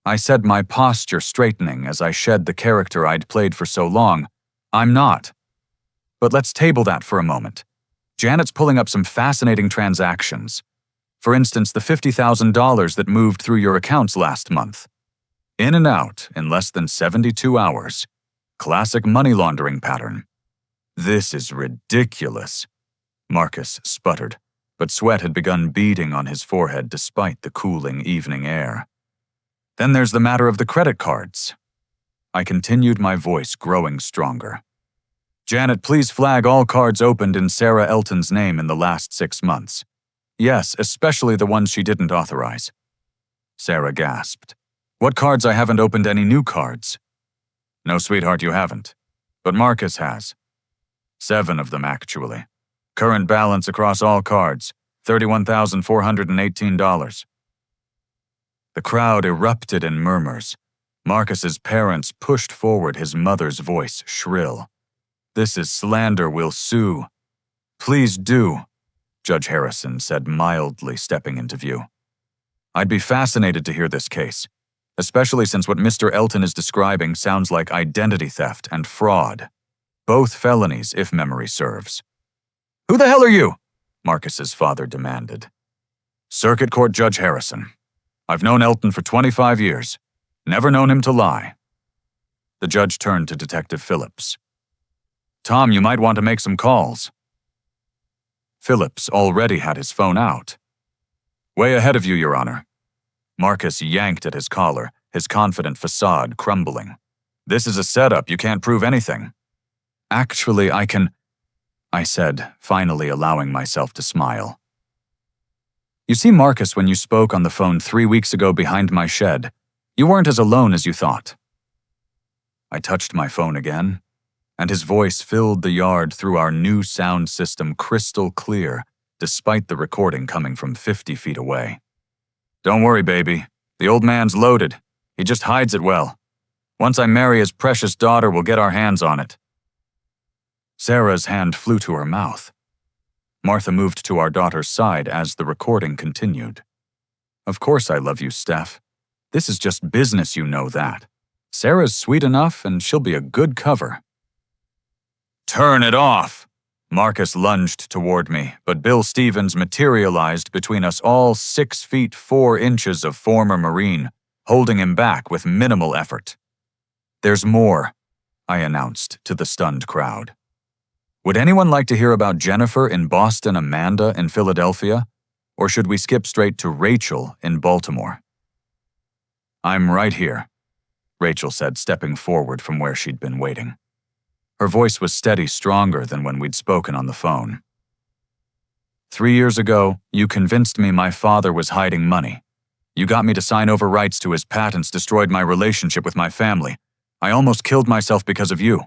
I said, my posture straightening as I shed the character I'd played for so long. "I'm not. But let's table that for a moment. Janet's pulling up some fascinating transactions. For instance, the $50,000 that moved through your accounts last month. In and out in less than 72 hours. Classic money laundering pattern." "This is ridiculous," Marcus sputtered, but sweat had begun beading on his forehead despite the cooling evening air. "Then there's the matter of the credit cards." I continued, my voice growing stronger. "Janet, please flag all cards opened in Sarah Elton's name in the last 6 months. Yes, especially the ones she didn't authorize." Sarah gasped. "What cards? I haven't opened any new cards." "No, sweetheart, you haven't. But Marcus has. 7 of them, actually. Current balance across all cards, $31,418. The crowd erupted in murmurs. Marcus's parents pushed forward, his mother's voice shrill. "This is slander, we'll sue." "Please do," Judge Harrison said mildly, stepping into view. "I'd be fascinated to hear this case, especially since what Mr. Elton is describing sounds like identity theft and fraud. Both felonies, if memory serves." "Who the hell are you?" Marcus's father demanded. "Circuit Court Judge Harrison." I've known Elton for 25 years. Never known him to lie. The judge turned to Detective Phillips. Tom, you might want to make some calls. Phillips already had his phone out. Way ahead of you, Your Honor. Marcus yanked at his collar, his confident facade crumbling. This is a setup. You can't prove anything. Actually, I said, finally allowing myself to smile. You see, Marcus, when you spoke on the phone 3 weeks ago behind my shed, you weren't as alone as you thought. I touched my phone again, and his voice filled the yard through our new sound system crystal clear, despite the recording coming from 50 feet away. Don't worry, baby. The old man's loaded. He just hides it well. Once I marry his precious daughter, we'll get our hands on it. Sarah's hand flew to her mouth. Martha moved to our daughter's side as the recording continued. Of course I love you, Steph. This is just business, you know that. Sarah's sweet enough, and she'll be a good cover. Turn it off! Marcus lunged toward me, but Bill Stevens materialized between us all 6 feet 4 inches of former Marine, holding him back with minimal effort. There's more, I announced to the stunned crowd. Would anyone like to hear about Jennifer in Boston, Amanda in Philadelphia, or should we skip straight to Rachel in Baltimore? I'm right here, Rachel said, stepping forward from where she'd been waiting. Her voice was steady, stronger than when we'd spoken on the phone. 3 years ago, you convinced me my father was hiding money. You got me to sign over rights to his patents, destroyed my relationship with my family. I almost killed myself because of you.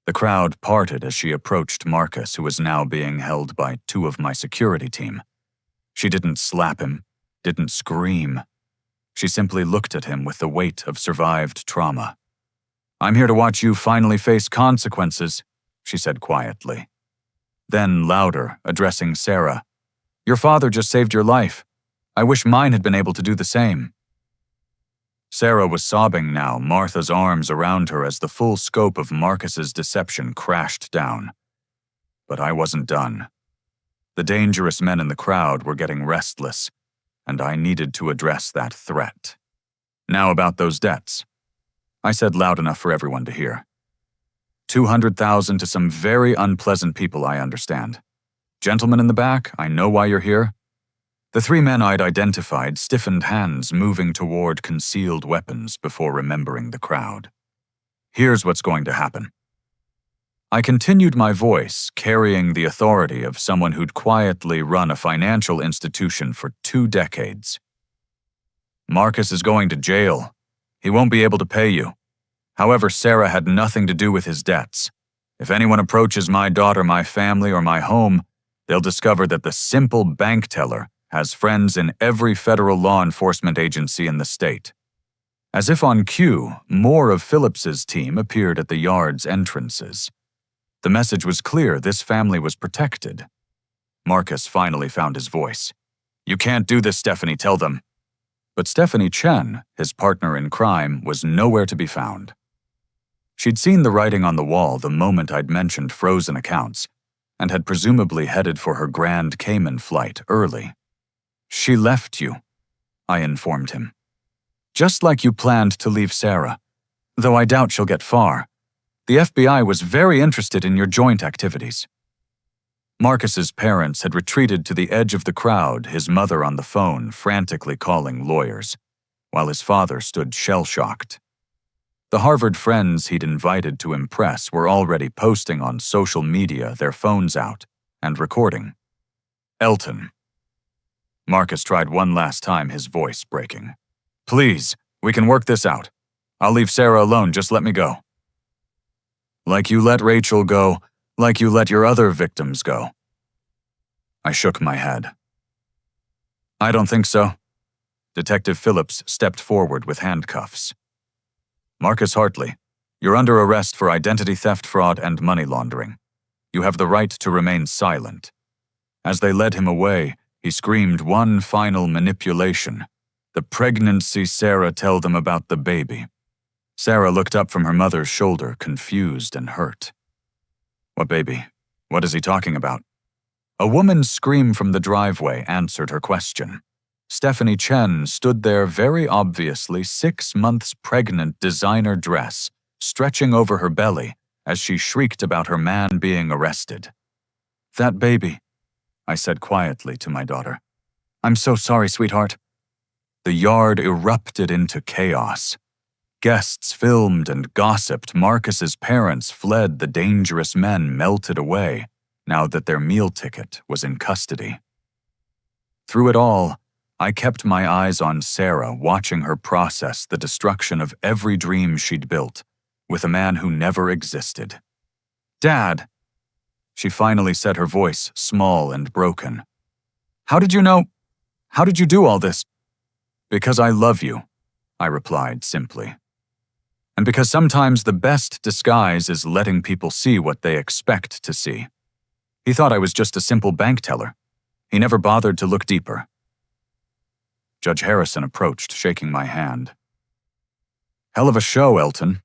The crowd parted as she approached Marcus, who was now being held by 2 of my security team. She didn't slap him, didn't scream. She simply looked at him with the weight of survived trauma. I'm here to watch you finally face consequences, she said quietly. Then louder, addressing Sarah. Your father just saved your life. I wish mine had been able to do the same. Sarah was sobbing now, Martha's arms around her as the full scope of Marcus's deception crashed down. But I wasn't done. The dangerous men in the crowd were getting restless, and I needed to address that threat. Now about those debts. I said loud enough for everyone to hear. 200,000 to some very unpleasant people, I understand. Gentlemen in the back, I know why you're here. The 3 men I'd identified stiffened hands, moving toward concealed weapons before remembering the crowd. Here's what's going to happen. I continued my voice, carrying the authority of someone who'd quietly run a financial institution for 2 decades. Marcus is going to jail. He won't be able to pay you. However, Sarah had nothing to do with his debts. If anyone approaches my daughter, my family, or my home, they'll discover that the simple bank teller has friends in every federal law enforcement agency in the state. As if on cue, more of Phillips's team appeared at the yard's entrances. The message was clear: this family was protected. Marcus finally found his voice. You can't do this, Stephanie, tell them. But Stephanie Chen, his partner in crime, was nowhere to be found. She'd seen the writing on the wall the moment I'd mentioned frozen accounts, and had presumably headed for her Grand Cayman flight early. She left you, I informed him. Just like you planned to leave Sarah, though I doubt she'll get far. The FBI was very interested in your joint activities. Marcus's parents had retreated to the edge of the crowd, his mother on the phone frantically calling lawyers, while his father stood shell-shocked. The Harvard friends he'd invited to impress were already posting on social media, their phones out, and recording. Elton. Marcus tried one last time, his voice breaking. Please, we can work this out. I'll leave Sarah alone, just let me go. Like you let Rachel go, like you let your other victims go. I shook my head. I don't think so. Detective Phillips stepped forward with handcuffs. Marcus Hartley, you're under arrest for identity theft, fraud, and money laundering. You have the right to remain silent. As they led him away, he screamed one final manipulation. The pregnancy, Sarah, tell them about the baby. Sarah looked up from her mother's shoulder, confused and hurt. What baby? What is he talking about? A woman's scream from the driveway answered her question. Stephanie Chen stood there very obviously 6 months pregnant designer dress stretching over her belly as she shrieked about her man being arrested. "That baby," I said quietly to my daughter. "I'm so sorry, sweetheart." The yard erupted into chaos. Guests filmed and gossiped. Marcus's parents fled. The dangerous men melted away now that their meal ticket was in custody. Through it all, I kept my eyes on Sarah, watching her process the destruction of every dream she'd built with a man who never existed. "Dad," she finally said, her voice small and broken. "How did you know? How did you do all this?" "Because I love you," I replied simply. "And because sometimes the best disguise is letting people see what they expect to see." He thought I was just a simple bank teller. He never bothered to look deeper. Judge Harrison approached, shaking my hand. "Hell of a show, Elton,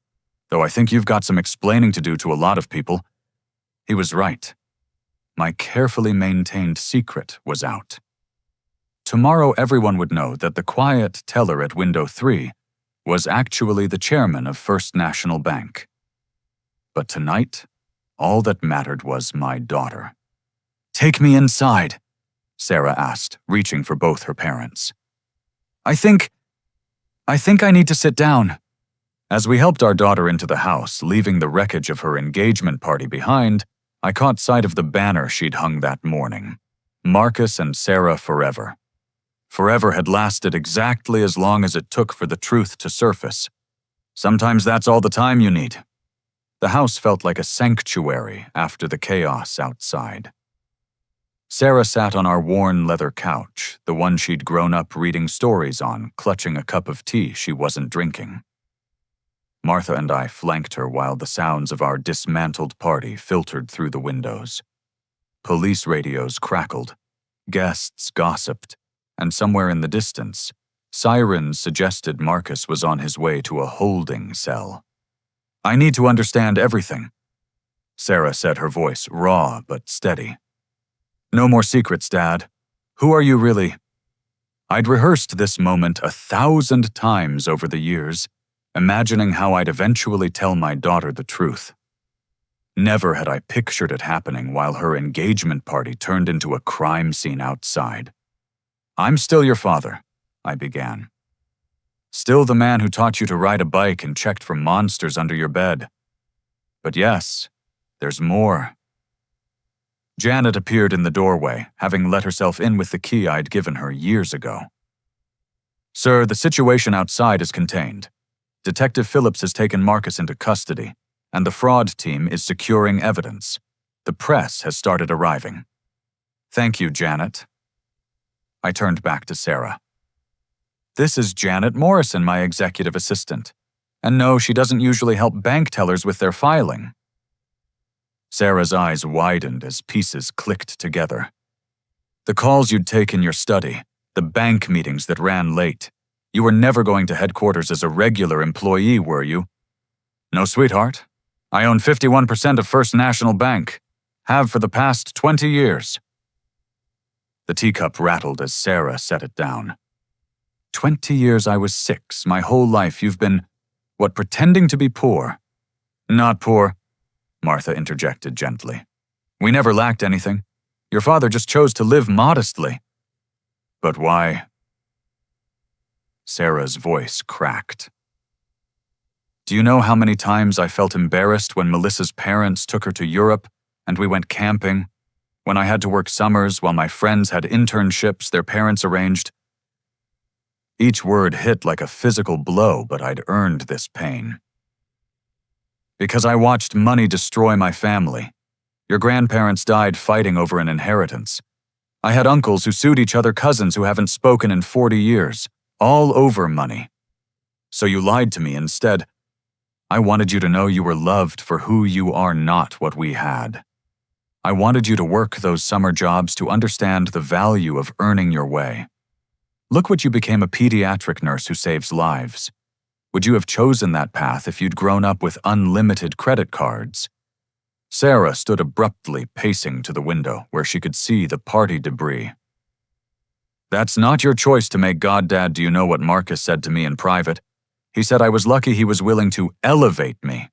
though I think you've got some explaining to do to a lot of people." He was right. My carefully maintained secret was out. Tomorrow everyone would know that the quiet teller at window 3 was actually the chairman of First National Bank. But tonight, all that mattered was my daughter. "Take me inside," Sarah asked, reaching for both her parents. I think I need to sit down." As we helped our daughter into the house, leaving the wreckage of her engagement party behind, I caught sight of the banner she'd hung that morning. Marcus and Sarah forever. Forever had lasted exactly as long as it took for the truth to surface. Sometimes that's all the time you need. The house felt like a sanctuary after the chaos outside. Sarah sat on our worn leather couch, the one she'd grown up reading stories on, clutching a cup of tea she wasn't drinking. Martha and I flanked her while the sounds of our dismantled party filtered through the windows. Police radios crackled, guests gossiped, and somewhere in the distance, sirens suggested Marcus was on his way to a holding cell. "I need to understand everything," Sarah said, her voice raw but steady. "No more secrets, Dad. Who are you really?" I'd rehearsed this moment 1,000 times over the years, imagining how I'd eventually tell my daughter the truth. Never had I pictured it happening while her engagement party turned into a crime scene outside. "I'm still your father," I began. "Still the man who taught you to ride a bike and checked for monsters under your bed. But yes, there's more." Janet appeared in the doorway, having let herself in with the key I'd given her years ago. "Sir, the situation outside is contained. Detective Phillips has taken Marcus into custody, and the fraud team is securing evidence. The press has started arriving." "Thank you, Janet." I turned back to Sarah. "This is Janet Morrison, my executive assistant. And no, she doesn't usually help bank tellers with their filing." Sarah's eyes widened as pieces clicked together. "The calls you'd take in your study, the bank meetings that ran late. You were never going to headquarters as a regular employee, were you?" "No, sweetheart. I own 51% of First National Bank. Have for the past 20 years. The teacup rattled as Sarah set it down. 20 years I was 6. My whole life you've been, pretending to be poor." "Not poor," Martha interjected gently. "We never lacked anything. Your father just chose to live modestly." "But why?" Sarah's voice cracked. "Do you know how many times I felt embarrassed when Melissa's parents took her to Europe and we went camping? When I had to work summers while my friends had internships their parents arranged?" Each word hit like a physical blow, but I'd earned this pain. "Because I watched money destroy my family. Your grandparents died fighting over an inheritance. I had uncles who sued each other, cousins who haven't spoken in 40 years, all over money. So you lied to me instead. I wanted you to know you were loved for who you are, not what we had. I wanted you to work those summer jobs to understand the value of earning your way. Look what you became, a pediatric nurse who saves lives. Would you have chosen that path if you'd grown up with unlimited credit cards?" Sarah stood abruptly, pacing to the window where she could see the party debris. That's not your choice to make, God, Dad. Do you know what Marcus said to me in private? He said I was lucky he was willing to elevate me,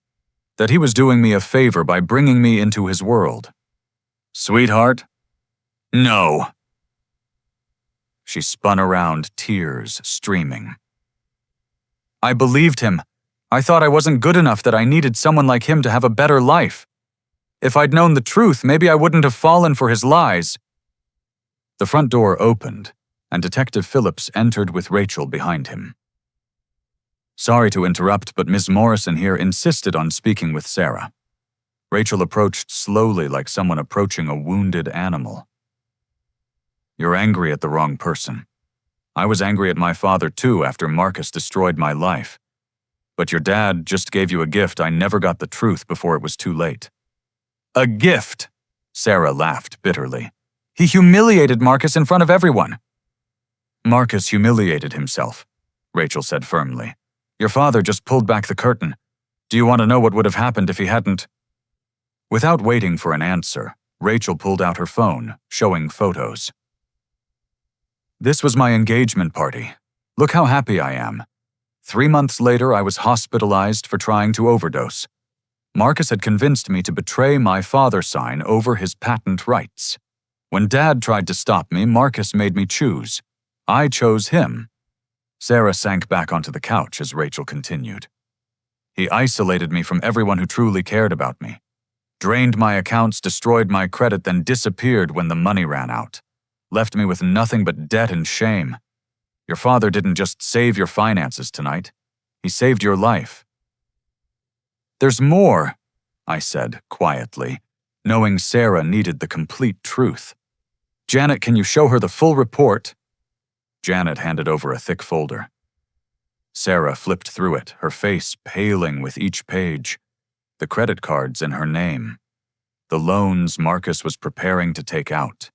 that he was doing me a favor by bringing me into his world. Sweetheart? No. She spun around, tears streaming. I believed him. I thought I wasn't good enough, that I needed someone like him to have a better life. If I'd known the truth, maybe I wouldn't have fallen for his lies. The front door opened, and Detective Phillips entered with Rachel behind him. Sorry to interrupt, but Ms. Morrison here insisted on speaking with Sarah. Rachel approached slowly, like someone approaching a wounded animal. You're angry at the wrong person. I was angry at my father too after Marcus destroyed my life. But your dad just gave you a gift. I never got the truth before it was too late. A gift? Sarah laughed bitterly. He humiliated Marcus in front of everyone. Marcus humiliated himself, Rachel said firmly. Your father just pulled back the curtain. Do you want to know what would have happened if he hadn't? Without waiting for an answer, Rachel pulled out her phone, showing photos. This was my engagement party. Look how happy I am. 3 months later, I was hospitalized for trying to overdose. Marcus had convinced me to betray my father sign over his patent rights. When Dad tried to stop me, Marcus made me choose. I chose him. Sarah sank back onto the couch as Rachel continued. He isolated me from everyone who truly cared about me. Drained my accounts, destroyed my credit, then disappeared when the money ran out. Left me with nothing but debt and shame. Your father didn't just save your finances tonight. He saved your life. There's more, I said quietly, knowing Sarah needed the complete truth. Janet, can you show her the full report? Janet handed over a thick folder. Sarah flipped through it, her face paling with each page. The credit cards in her name. The loans Marcus was preparing to take out.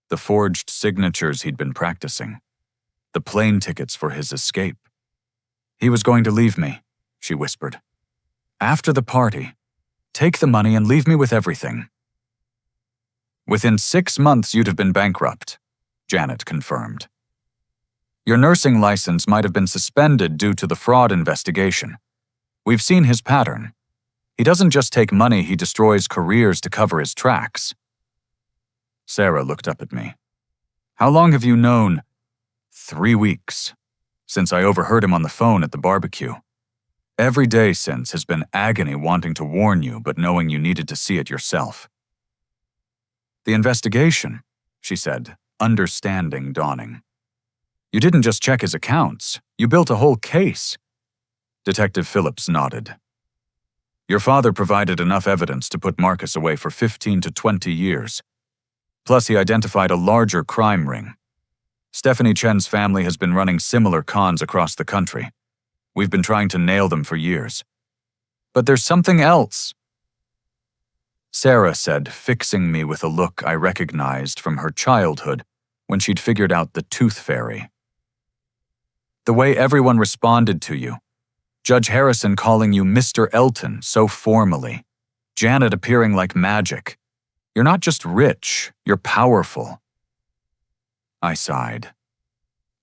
The forged signatures he'd been practicing. The plane tickets for his escape. He was going to leave me, she whispered. After the party, take the money and leave me with everything. Within 6 months you'd have been bankrupt, Janet confirmed. Your nursing license might have been suspended due to the fraud investigation. We've seen his pattern. He doesn't just take money, he destroys careers to cover his tracks. Sarah looked up at me. How long have you known? 3 weeks, since I overheard him on the phone at the barbecue. Every day since has been agony, wanting to warn you, but knowing you needed to see it yourself. The investigation, she said, understanding dawning. You didn't just check his accounts, you built a whole case. Detective Phillips nodded. Your father provided enough evidence to put Marcus away for 15 to 20 years. Plus, he identified a larger crime ring. Stephanie Chen's family has been running similar cons across the country. We've been trying to nail them for years. But there's something else, Sarah said, fixing me with a look I recognized from her childhood when she'd figured out the tooth fairy. The way everyone responded to you. Judge Harrison calling you Mr. Elton so formally. Janet appearing like magic. You're not just rich, you're powerful. I sighed.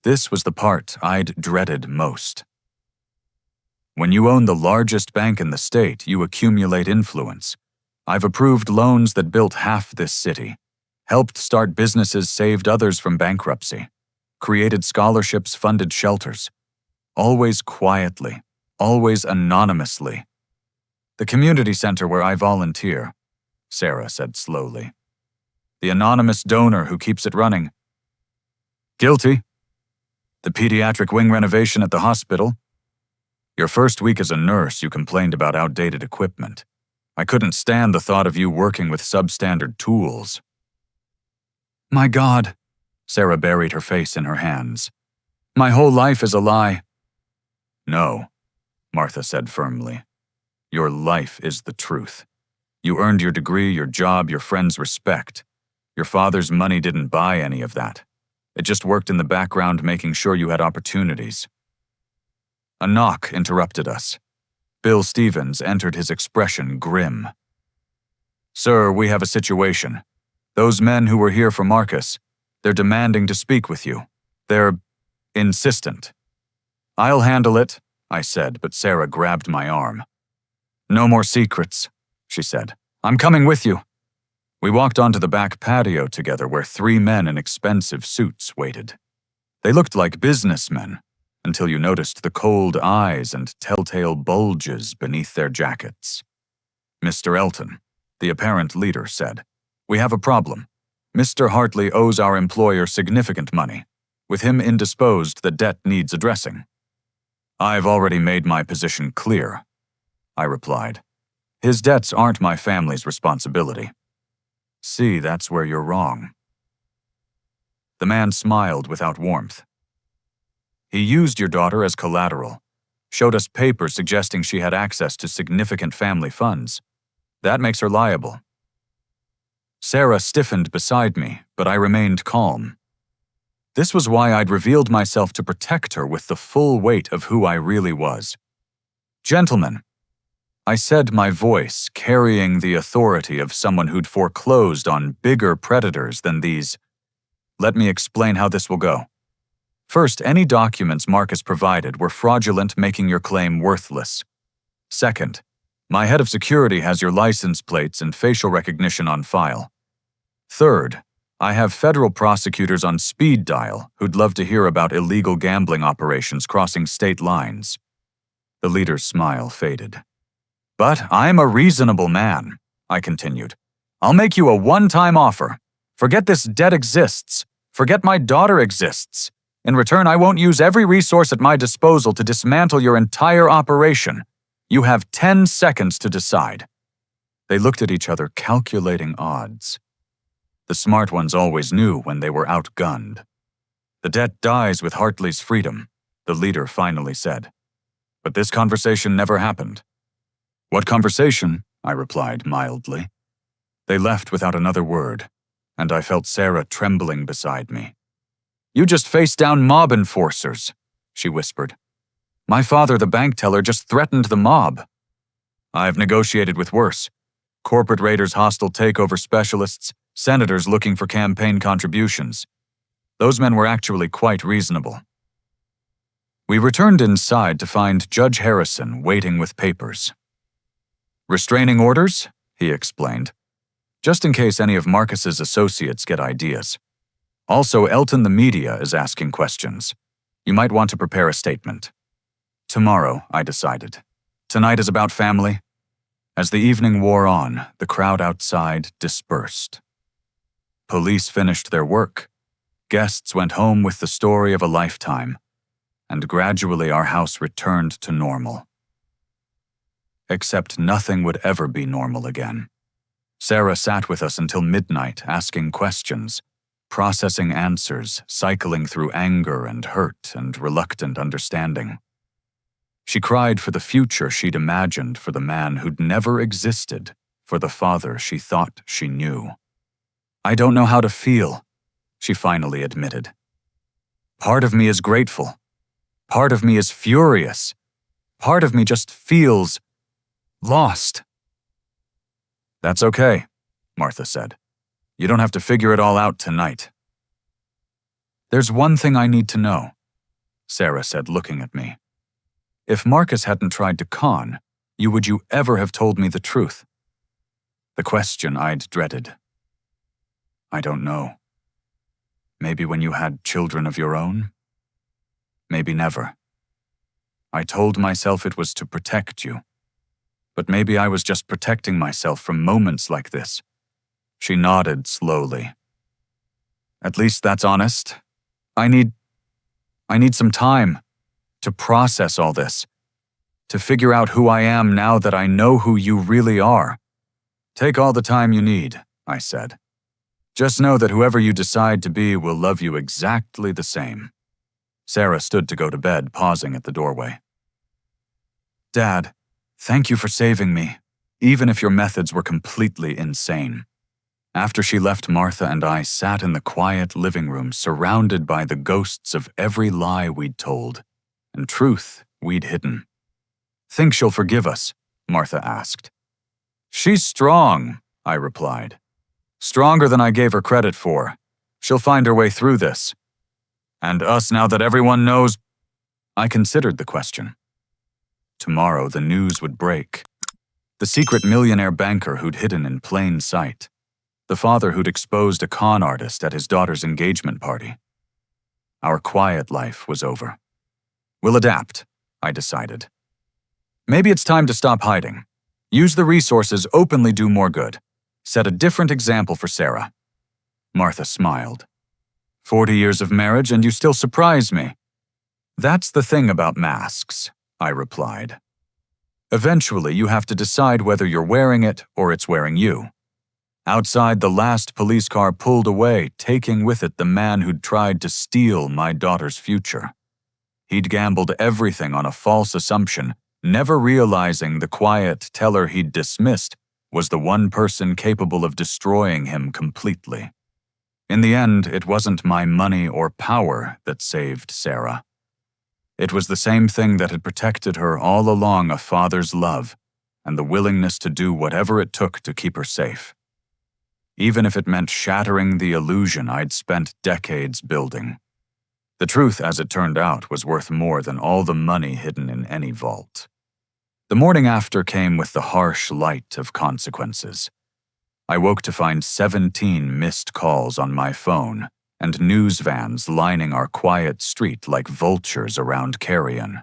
This was the part I'd dreaded most. When you own the largest bank in the state, you accumulate influence. I've approved loans that built half this city, helped start businesses, saved others from bankruptcy, created scholarships, funded shelters. Always quietly, always anonymously. The community center where I volunteer, Sarah said slowly. The anonymous donor who keeps it running. Guilty. The pediatric wing renovation at the hospital. Your first week as a nurse, you complained about outdated equipment. I couldn't stand the thought of you working with substandard tools. My God, Sarah buried her face in her hands. My whole life is a lie. No, Martha said firmly. Your life is the truth. You earned your degree, your job, your friends' respect. Your father's money didn't buy any of that. It just worked in the background, making sure you had opportunities. A knock interrupted us. Bill Stevens entered, his expression grim. Sir, we have a situation. Those men who were here for Marcus, they're demanding to speak with you. They're insistent. I'll handle it, I said, but Sarah grabbed my arm. No more secrets, she said. I'm coming with you. We walked onto the back patio together where 3 men in expensive suits waited. They looked like businessmen, until you noticed the cold eyes and telltale bulges beneath their jackets. Mr. Elton, the apparent leader, said, "We have a problem. Mr. Hartley owes our employer significant money. With him indisposed, the debt needs addressing." "I've already made my position clear," I replied. "His debts aren't my family's responsibility." "See, that's where you're wrong." The man smiled without warmth. "He used your daughter as collateral, showed us papers suggesting she had access to significant family funds. That makes her liable." Sarah stiffened beside me, but I remained calm. This was why I'd revealed myself to protect her with the full weight of who I really was. "Gentlemen," I said, my voice carrying the authority of someone who'd foreclosed on bigger predators than these. "Let me explain how this will go. First, any documents Marcus provided were fraudulent, making your claim worthless. Second, my head of security has your license plates and facial recognition on file. Third, I have federal prosecutors on speed dial who'd love to hear about illegal gambling operations crossing state lines." The leader's smile faded. "But I'm a reasonable man," I continued. "I'll make you a one-time offer. Forget this debt exists. Forget my daughter exists. In return, I won't use every resource at my disposal to dismantle your entire operation. You have 10 seconds to decide." They looked at each other, calculating odds. The smart ones always knew when they were outgunned. "The debt dies with Hartley's freedom," the leader finally said. But this conversation never happened. "What conversation?" I replied mildly. They left without another word, and I felt Sarah trembling beside me. "You just faced down mob enforcers," she whispered. "My father, the bank teller, just threatened the mob." "I've negotiated with worse. Corporate raiders, hostile takeover specialists, senators looking for campaign contributions. Those men were actually quite reasonable." We returned inside to find Judge Harrison waiting with papers. "Restraining orders?" he explained. "Just in case any of Marcus's associates get ideas. Also, Elton the media is asking questions. You might want to prepare a statement." "Tomorrow," I decided. "Tonight is about family." As the evening wore on, the crowd outside dispersed. Police finished their work. Guests went home with the story of a lifetime, and gradually our house returned to normal. Except nothing would ever be normal again. Sarah sat with us until midnight, asking questions, processing answers, cycling through anger and hurt and reluctant understanding. She cried for the future she'd imagined for the man who'd never existed, for the father she thought she knew. "I don't know how to feel," she finally admitted. "Part of me is grateful. Part of me is furious. Part of me just feels lost." "That's okay," Martha said. "You don't have to figure it all out tonight." "There's one thing I need to know," Sarah said, looking at me. "If Marcus hadn't tried to con, would you ever have told me the truth?" The question I'd dreaded. "I don't know. Maybe when you had children of your own? Maybe never. I told myself it was to protect you. But maybe I was just protecting myself from moments like this." She nodded slowly. "At least that's honest. I need some time to process all this, to figure out who I am now that I know who you really are." "Take all the time you need," I said. "Just know that whoever you decide to be will love you exactly the same." Sarah stood to go to bed, pausing at the doorway. "Dad, thank you for saving me, even if your methods were completely insane." After she left, Martha and I sat in the quiet living room surrounded by the ghosts of every lie we'd told and truth we'd hidden. "Think she'll forgive us?" Martha asked. "She's strong," I replied. "Stronger than I gave her credit for. She'll find her way through this." And us now that everyone knows? I considered the question. Tomorrow the news would break. The secret millionaire banker who'd hidden in plain sight. The father who'd exposed a con artist at his daughter's engagement party. Our quiet life was over. We'll adapt, I decided. Maybe it's time to stop hiding. Use the resources, openly do more good. Set a different example for Sarah. Martha smiled. 40 years of marriage and you still surprise me. That's the thing about masks, I replied. Eventually, you have to decide whether you're wearing it or it's wearing you. Outside, the last police car pulled away, taking with it the man who'd tried to steal my daughter's future. He'd gambled everything on a false assumption, never realizing the quiet teller he'd dismissed was the one person capable of destroying him completely. In the end, it wasn't my money or power that saved Sarah. It was the same thing that had protected her all along, a father's love and the willingness to do whatever it took to keep her safe. Even if it meant shattering the illusion I'd spent decades building. The truth, as it turned out, was worth more than all the money hidden in any vault. The morning after came with the harsh light of consequences. I woke to find 17 missed calls on my phone and news vans lining our quiet street like vultures around carrion.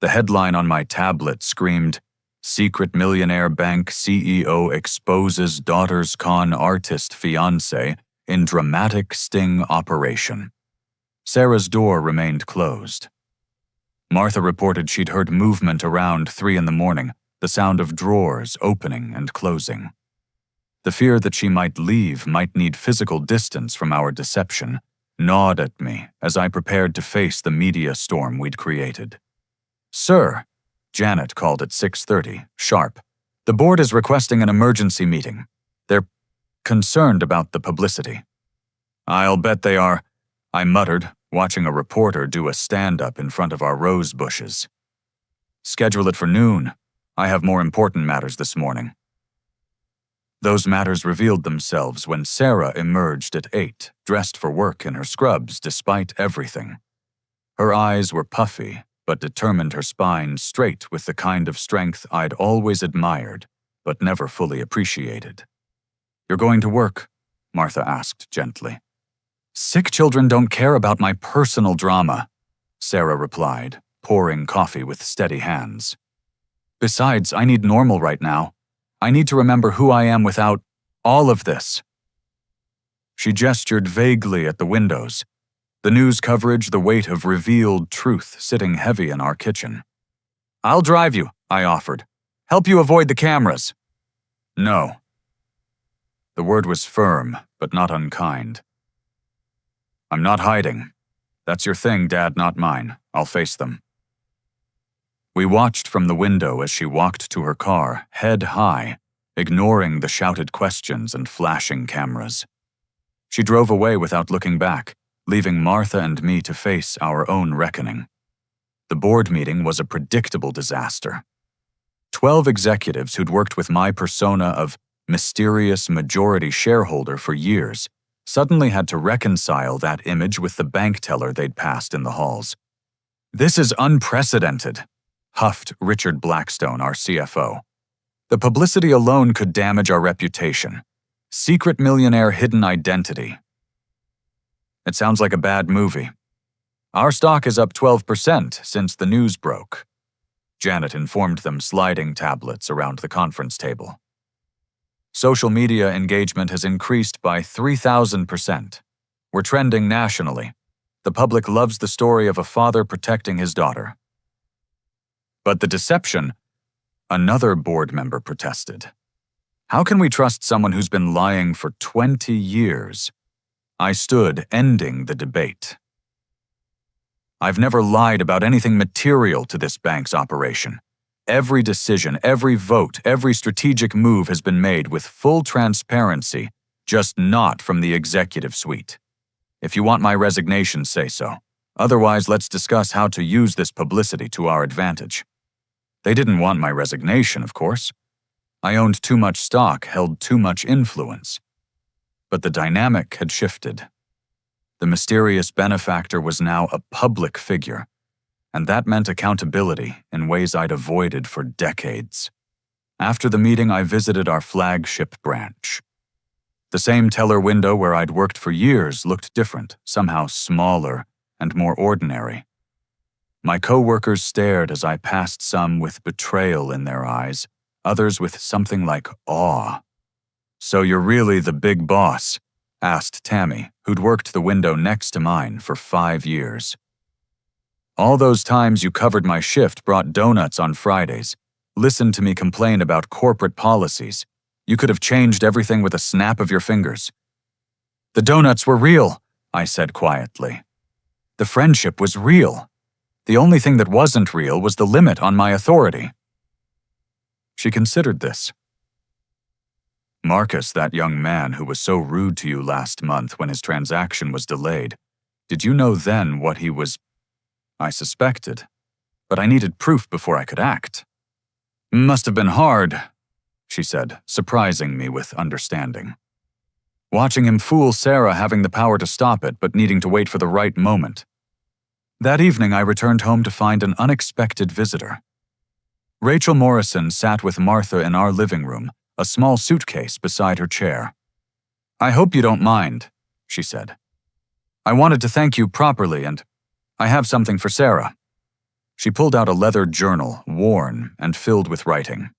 The headline on my tablet screamed, "Secret millionaire bank CEO exposes daughter's con artist fiancé in dramatic sting operation." Sarah's door remained closed. Martha reported she'd heard movement around 3 a.m, the sound of drawers opening and closing. The fear that she might leave, might need physical distance from our deception, gnawed at me as I prepared to face the media storm we'd created. "Sir," Janet called at 6:30, sharp, "the board is requesting an emergency meeting. They're concerned about the publicity." "I'll bet they are," I muttered, watching a reporter do a stand-up in front of our rose bushes. "Schedule it for noon. I have more important matters this morning." Those matters revealed themselves when Sarah emerged at 8, dressed for work in her scrubs despite everything. Her eyes were puffy, but determined, her spine straight with the kind of strength I'd always admired, but never fully appreciated. "You're going to work?" Martha asked gently. "Sick children don't care about my personal drama," Sarah replied, pouring coffee with steady hands. "Besides, I need normal right now. I need to remember who I am without all of this." She gestured vaguely at the windows, the news coverage, the weight of revealed truth sitting heavy in our kitchen. "I'll drive you," I offered. "Help you avoid the cameras." "No." The word was firm, but not unkind. "I'm not hiding. That's your thing, Dad, not mine. I'll face them." We watched from the window as she walked to her car, head high, ignoring the shouted questions and flashing cameras. She drove away without looking back, leaving Martha and me to face our own reckoning. The board meeting was a predictable disaster. 12 executives who'd worked with my persona of mysterious majority shareholder for years suddenly had to reconcile that image with the bank teller they'd passed in the halls. "This is unprecedented," huffed Richard Blackstone, our CFO. "The publicity alone could damage our reputation. Secret millionaire hidden identity." It sounds like a bad movie. "Our stock is up 12% since the news broke." Janet informed them, sliding tablets around the conference table. "Social media engagement has increased by 3,000%. We're trending nationally. The public loves the story of a father protecting his daughter." "But the deception," another board member protested. "How can we trust someone who's been lying for 20 years? I stood, ending the debate. "I've never lied about anything material to this bank's operation. Every decision, every vote, every strategic move has been made with full transparency, just not from the executive suite. If you want my resignation, say so. Otherwise, let's discuss how to use this publicity to our advantage." They didn't want my resignation, of course. I owned too much stock, held too much influence. But the dynamic had shifted. The mysterious benefactor was now a public figure, and that meant accountability in ways I'd avoided for decades. After the meeting, I visited our flagship branch. The same teller window where I'd worked for years looked different, somehow smaller and more ordinary. My co-workers stared as I passed, some with betrayal in their eyes, others with something like awe. "So you're really the big boss?" asked Tammy, who'd worked the window next to mine for 5 years. "All those times you covered my shift, brought donuts on Fridays, listened to me complain about corporate policies. You could have changed everything with a snap of your fingers." "The donuts were real," I said quietly. "The friendship was real. The only thing that wasn't real was the limit on my authority." She considered this. "Marcus, that young man who was so rude to you last month when his transaction was delayed, did you know then what he was—" I suspected, but I needed proof before I could act. "Must have been hard," she said, surprising me with understanding. "Watching him fool Sarah, having the power to stop it, but needing to wait for the right moment." That evening, I returned home to find an unexpected visitor. Rachel Morrison sat with Martha in our living room, a small suitcase beside her chair. "I hope you don't mind," she said. "I wanted to thank you properly, and I have something for Sarah." She pulled out a leather journal, worn and filled with writing.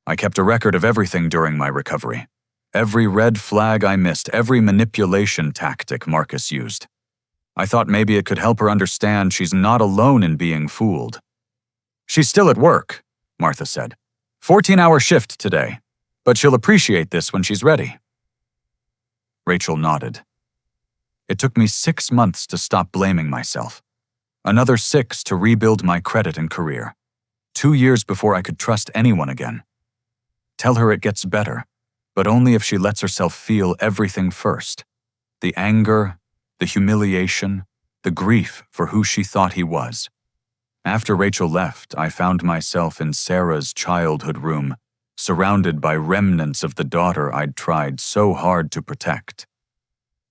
"I kept a record of everything during my recovery. Every red flag I missed, every manipulation tactic Marcus used. I thought maybe it could help her understand she's not alone in being fooled." "She's still at work," Martha said. 14-hour shift today, but she'll appreciate this when she's ready." Rachel nodded. It took me 6 months to stop blaming myself. Another 6 to rebuild my credit and career. 2 years before I could trust anyone again. Tell her it gets better, but only if she lets herself feel everything first. The anger, the humiliation, the grief for who she thought he was. After Rachel left, I found myself in Sarah's childhood room, surrounded by remnants of the daughter I'd tried so hard to protect.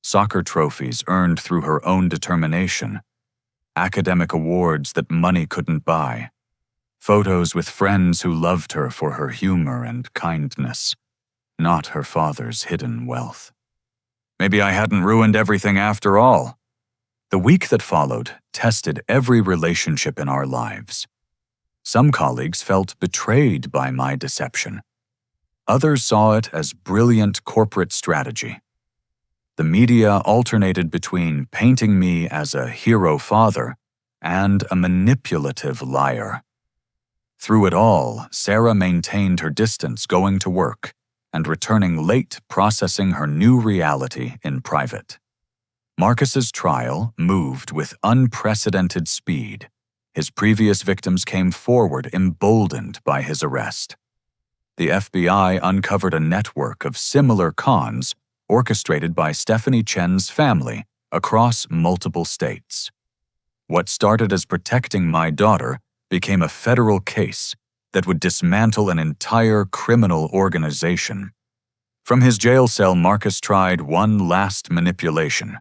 Soccer trophies earned through her own determination. Academic awards that money couldn't buy. Photos with friends who loved her for her humor and kindness, not her father's hidden wealth. Maybe I hadn't ruined everything after all. The week that followed tested every relationship in our lives. Some colleagues felt betrayed by my deception. Others saw it as brilliant corporate strategy. The media alternated between painting me as a hero father and a manipulative liar. Through it all, Sarah maintained her distance, going to work and returning late, processing her new reality in private. Marcus's trial moved with unprecedented speed. His previous victims came forward, emboldened by his arrest. The FBI uncovered a network of similar cons orchestrated by Stephanie Chen's family across multiple states. What started as protecting my daughter became a federal case that would dismantle an entire criminal organization. From his jail cell, Marcus tried one last manipulation.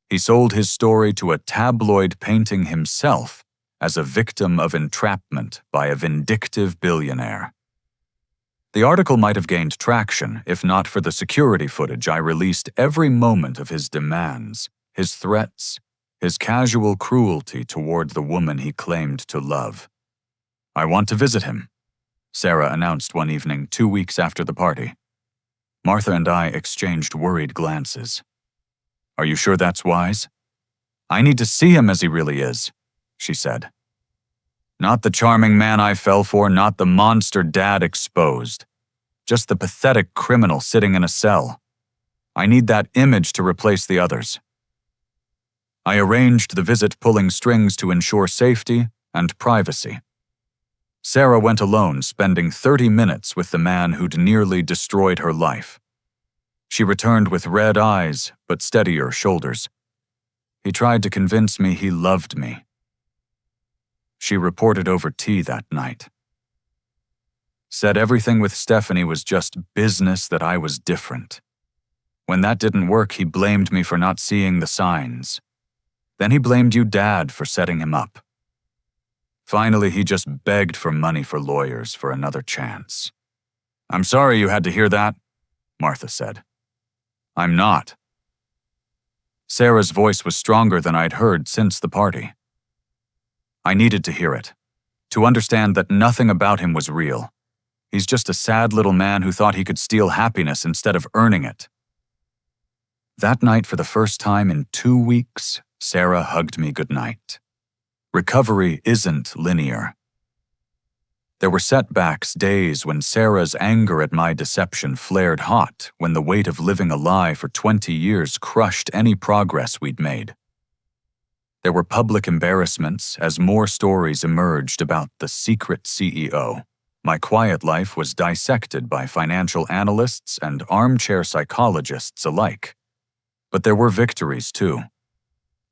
He sold his story to a tabloid painting himself as a victim of entrapment by a vindictive billionaire. The article might have gained traction if not for the security footage I released every moment of his demands, his threats, his casual cruelty toward the woman he claimed to love. "I want to visit him," Sarah announced one evening 2 weeks after the party. Martha and I exchanged worried glances. "Are you sure that's wise?" "I need to see him as he really is," she said. "Not the charming man I fell for, not the monster Dad exposed. Just the pathetic criminal sitting in a cell. I need that image to replace the others." I arranged the visit, pulling strings to ensure safety and privacy. Sarah went alone, spending 30 minutes with the man who'd nearly destroyed her life. She returned with red eyes, but steadier shoulders. He tried to convince me he loved me. She reported over tea that night. Said everything with Stephanie was just business, that I was different. When that didn't work, he blamed me for not seeing the signs. Then he blamed you, Dad, for setting him up. Finally, he just begged for money for lawyers for another chance. I'm sorry you had to hear that, Martha said. I'm not. Sarah's voice was stronger than I'd heard since the party. I needed to hear it, to understand that nothing about him was real. He's just a sad little man who thought he could steal happiness instead of earning it. That night, for the first time in 2 weeks, Sarah hugged me goodnight. Recovery isn't linear. There were setbacks, days when Sarah's anger at my deception flared hot, when the weight of living a lie for 20 years crushed any progress we'd made. There were public embarrassments as more stories emerged about the secret CEO. My quiet life was dissected by financial analysts and armchair psychologists alike. But there were victories, too.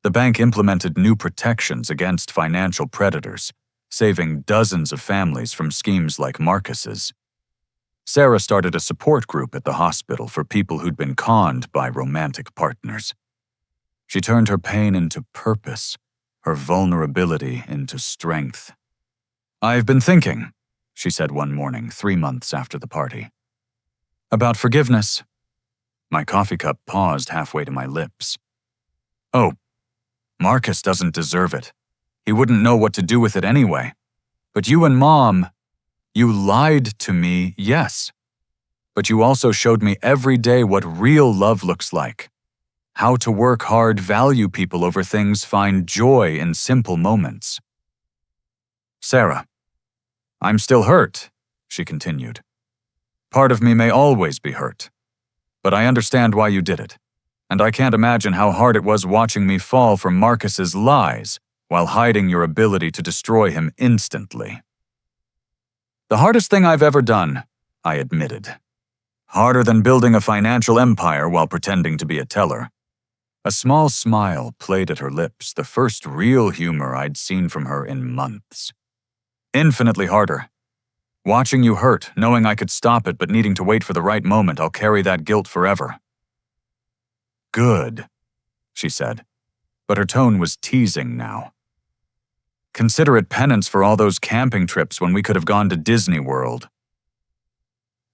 The bank implemented new protections against financial predators, saving dozens of families from schemes like Marcus's. Sarah started a support group at the hospital for people who'd been conned by romantic partners. She turned her pain into purpose, her vulnerability into strength. I've been thinking, she said one morning, 3 months after the party, about forgiveness. My coffee cup paused halfway to my lips. Oh, Marcus doesn't deserve it. He wouldn't know what to do with it anyway. But you and Mom, you lied to me, yes. But you also showed me every day what real love looks like. How to work hard, value people over things, find joy in simple moments. Sarah, I'm still hurt, she continued. Part of me may always be hurt. But I understand why you did it. And I can't imagine how hard it was watching me fall for Marcus's lies while hiding your ability to destroy him instantly. The hardest thing I've ever done, I admitted. Harder than building a financial empire while pretending to be a teller. A small smile played at her lips, the first real humor I'd seen from her in months. Infinitely harder. Watching you hurt, knowing I could stop it but needing to wait for the right moment, I'll carry that guilt forever. Good, she said, but her tone was teasing now. Consider it penance for all those camping trips when we could have gone to Disney World.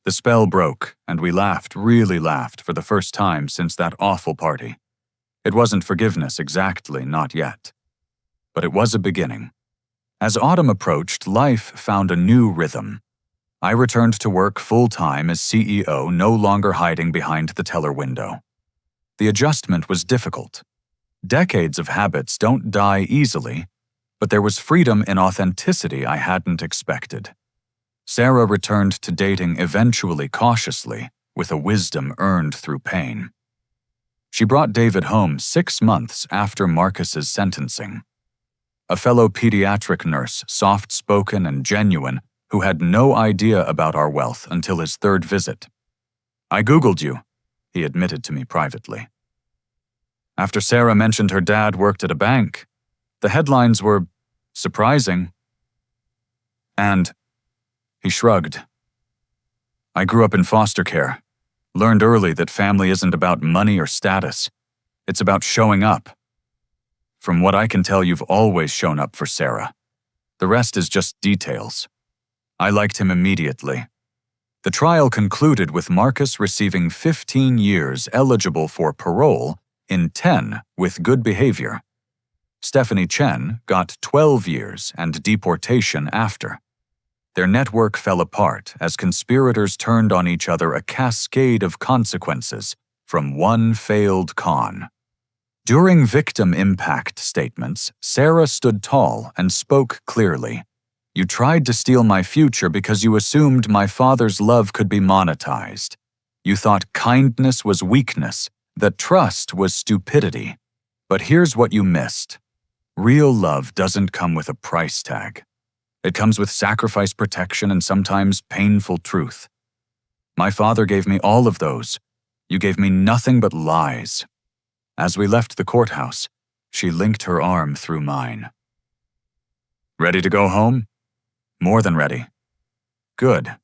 The spell broke, and we laughed, really laughed, for the first time since that awful party. It wasn't forgiveness exactly, not yet. But it was a beginning. As autumn approached, life found a new rhythm. I returned to work full-time as CEO, no longer hiding behind the teller window. The adjustment was difficult. Decades of habits don't die easily, but there was freedom in authenticity I hadn't expected. Sarah returned to dating eventually cautiously, with a wisdom earned through pain. She brought David home 6 months after Marcus's sentencing. A fellow pediatric nurse, soft-spoken and genuine, who had no idea about our wealth until his 3rd visit. I Googled you, he admitted to me privately. After Sarah mentioned her dad worked at a bank, the headlines were surprising. And he shrugged. I grew up in foster care, learned early that family isn't about money or status. It's about showing up. From what I can tell, you've always shown up for Sarah. The rest is just details. I liked him immediately. The trial concluded with Marcus receiving 15 years eligible for parole in 10 with good behavior. Stephanie Chen got 12 years and deportation after. Their network fell apart as conspirators turned on each other, a cascade of consequences from one failed con. During victim impact statements, Sarah stood tall and spoke clearly. You tried to steal my future because you assumed my father's love could be monetized. You thought kindness was weakness, that trust was stupidity. But here's what you missed. Real love doesn't come with a price tag. It comes with sacrifice, protection, and sometimes painful truth. My father gave me all of those. You gave me nothing but lies. As we left the courthouse, she linked her arm through mine. Ready to go home? More than ready. Good.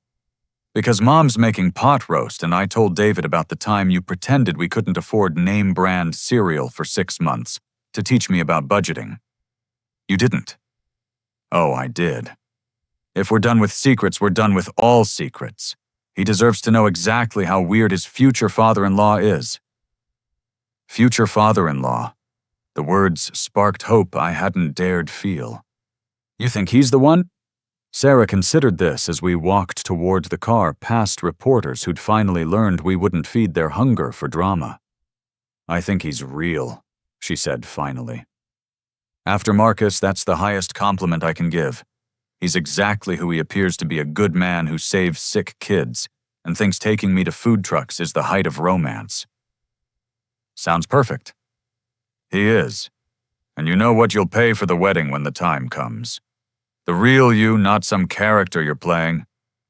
Because Mom's making pot roast and I told David about the time you pretended we couldn't afford name-brand cereal for 6 months to teach me about budgeting. You didn't. Oh, I did. If we're done with secrets, we're done with all secrets. He deserves to know exactly how weird his future father-in-law is. Future father-in-law. The words sparked hope I hadn't dared feel. You think he's the one? Sarah considered this as we walked toward the car past reporters who'd finally learned we wouldn't feed their hunger for drama. I think he's real, she said finally. After Marcus, that's the highest compliment I can give. He's exactly who he appears to be, a good man who saves sick kids and thinks taking me to food trucks is the height of romance. Sounds perfect. He is. And you know what you'll pay for the wedding when the time comes. The real you, not some character you're playing.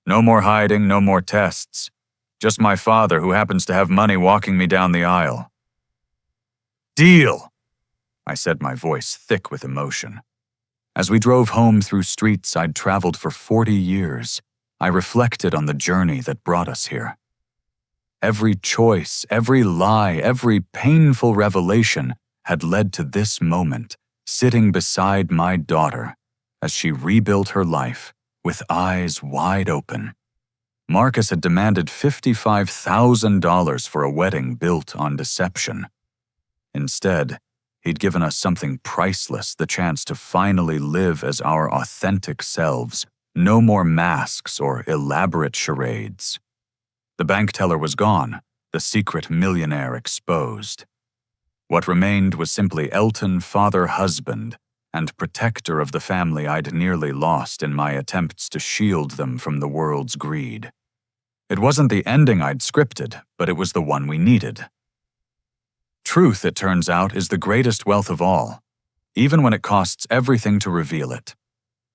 No more hiding, no more tests. Just my father who happens to have money walking me down the aisle. Deal! I said, my voice thick with emotion. As we drove home through streets I'd traveled for 40 years, I reflected on the journey that brought us here. Every choice, every lie, every painful revelation had led to this moment, sitting beside my daughter as she rebuilt her life with eyes wide open. Marcus had demanded $55,000 for a wedding built on deception. Instead, he'd given us something priceless, the chance to finally live as our authentic selves, no more masks or elaborate charades. The bank teller was gone, the secret millionaire exposed. What remained was simply Elton, father-husband, and protector of the family I'd nearly lost in my attempts to shield them from the world's greed. It wasn't the ending I'd scripted, but it was the one we needed. Truth, it turns out, is the greatest wealth of all, even when it costs everything to reveal it.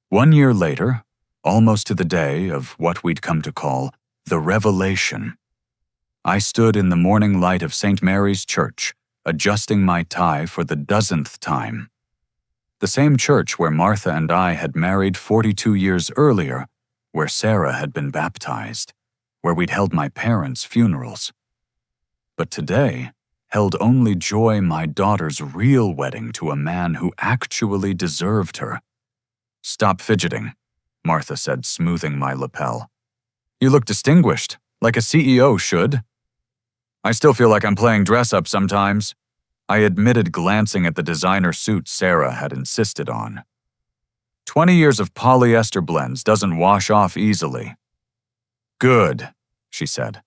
1 year later, almost to the day of what we'd come to call the revelation, I stood in the morning light of St. Mary's Church, adjusting my tie for the 12th time. The same church where Martha and I had married 42 years earlier, where Sarah had been baptized, where we'd held my parents' funerals. But today held only joy my daughter's real wedding to a man who actually deserved her. Stop fidgeting, Martha said, smoothing my lapel. You look distinguished, like a CEO should. I still feel like I'm playing dress-up sometimes, I admitted, glancing at the designer suit Sarah had insisted on. 20 years of polyester blends doesn't wash off easily. Good, she said.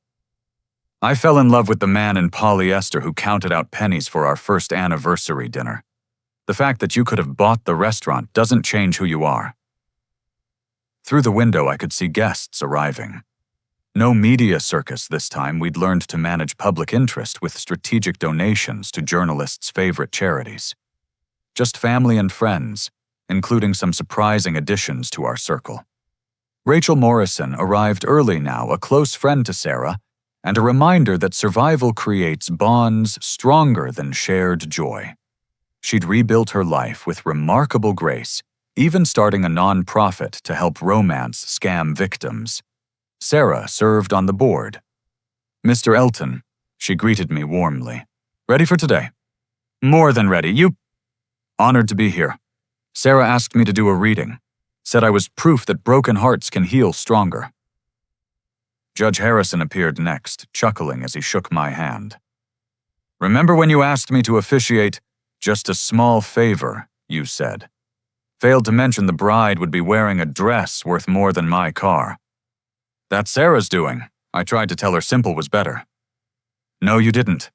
I fell in love with the man in polyester who counted out pennies for our first anniversary dinner. The fact that you could have bought the restaurant doesn't change who you are. Through the window, I could see guests arriving. No media circus this time. We'd learned to manage public interest with strategic donations to journalists' favorite charities. Just family and friends, including some surprising additions to our circle. Rachel Morrison arrived early now, a close friend to Sarah, and a reminder that survival creates bonds stronger than shared joy. She'd rebuilt her life with remarkable grace, even starting a non-profit to help romance scam victims. Sarah served on the board. Mr. Elton, she greeted me warmly. Ready for today? More than ready. You? Honored to be here. Sarah asked me to do a reading, said I was proof that broken hearts can heal stronger. Judge Harrison appeared next, chuckling as he shook my hand. Remember when you asked me to officiate? Just a small favor, you said. Failed to mention the bride would be wearing a dress worth more than my car. That's Sarah's doing. I tried to tell her simple was better. No, you didn't.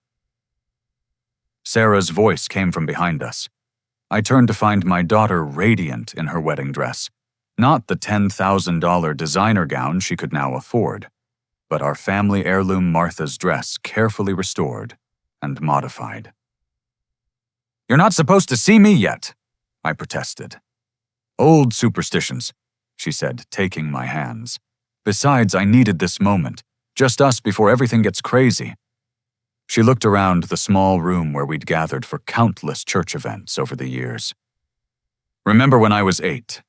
Sarah's voice came from behind us. I turned to find my daughter radiant in her wedding dress, not the $10,000 designer gown she could now afford, but our family heirloom Martha's dress, carefully restored and modified. You're not supposed to see me yet, I protested. Old superstitions, she said, taking my hands. Besides, I needed this moment, just us before everything gets crazy. She looked around the small room where we'd gathered for countless church events over the years. Remember when I was 8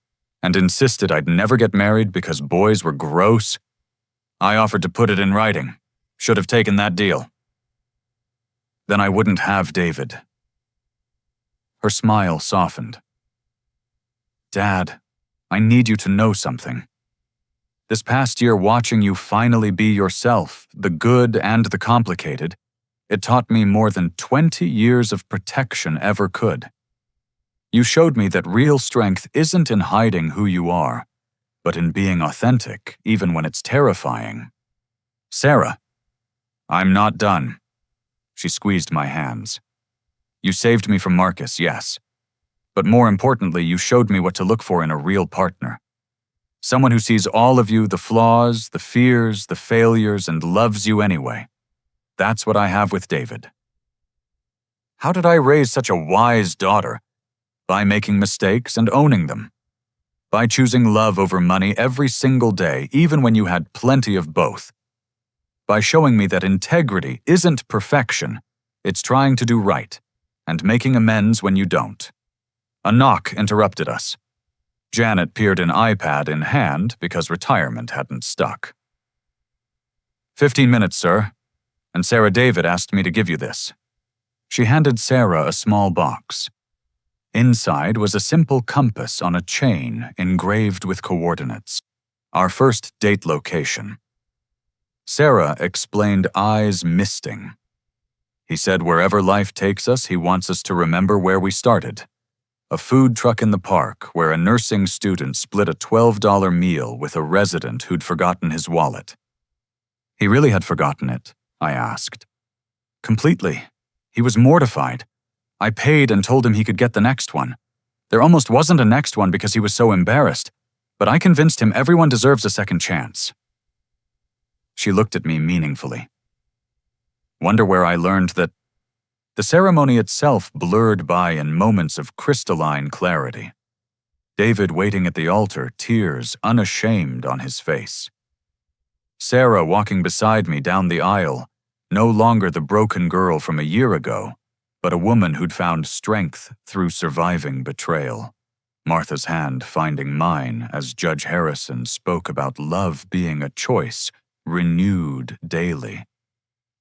and insisted I'd never get married because boys were gross? I offered to put it in writing. Should have taken that deal. Then I wouldn't have David. Her smile softened. Dad, I need you to know something. This past year, watching you finally be yourself, the good and the complicated, it taught me more than 20 years of protection ever could. You showed me that real strength isn't in hiding who you are, but in being authentic, even when it's terrifying. Sarah, I'm not done. She squeezed my hands. You saved me from Marcus, yes. But more importantly, you showed me what to look for in a real partner. Someone who sees all of you, the flaws, the fears, the failures, and loves you anyway. That's what I have with David. How did I raise such a wise daughter? By making mistakes and owning them. By choosing love over money every single day, even when you had plenty of both. By showing me that integrity isn't perfection, it's trying to do right, and making amends when you don't. A knock interrupted us. Janet peered an iPad in hand because retirement hadn't stuck. 15 minutes, sir. And Sarah David asked me to give you this. She handed Sarah a small box. Inside was a simple compass on a chain engraved with coordinates. Our first date location. Sarah explained, eyes misting. He said wherever life takes us, he wants us to remember where we started. A food truck in the park where a nursing student split a $12 meal with a resident who'd forgotten his wallet. He really had forgotten it, I asked. Completely. He was mortified. I paid and told him he could get the next one. There almost wasn't a next one because he was so embarrassed, but I convinced him everyone deserves a second chance. She looked at me meaningfully. Wonder where I learned that. The ceremony itself blurred by in moments of crystalline clarity. David waiting at the altar, tears unashamed on his face. Sarah walking beside me down the aisle, no longer the broken girl from a year ago, but a woman who'd found strength through surviving betrayal. Martha's hand finding mine as Judge Harrison spoke about love being a choice, renewed daily.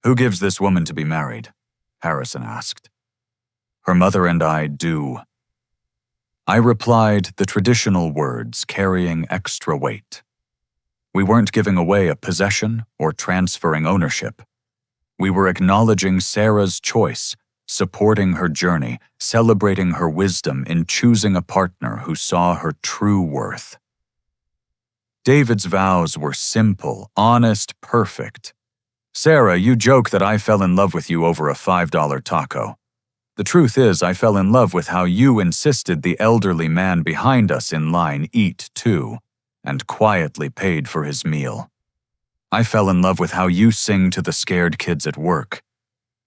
Who gives this woman to be married? Harrison asked. Her mother and I do. I replied the traditional words carrying extra weight. We weren't giving away a possession or transferring ownership. We were acknowledging Sarah's choice, supporting her journey, celebrating her wisdom in choosing a partner who saw her true worth. David's vows were simple, honest, perfect. Sarah, you joke that I fell in love with you over a $5 taco. The truth is, I fell in love with how you insisted the elderly man behind us in line eat too, and quietly paid for his meal. I fell in love with how you sing to the scared kids at work,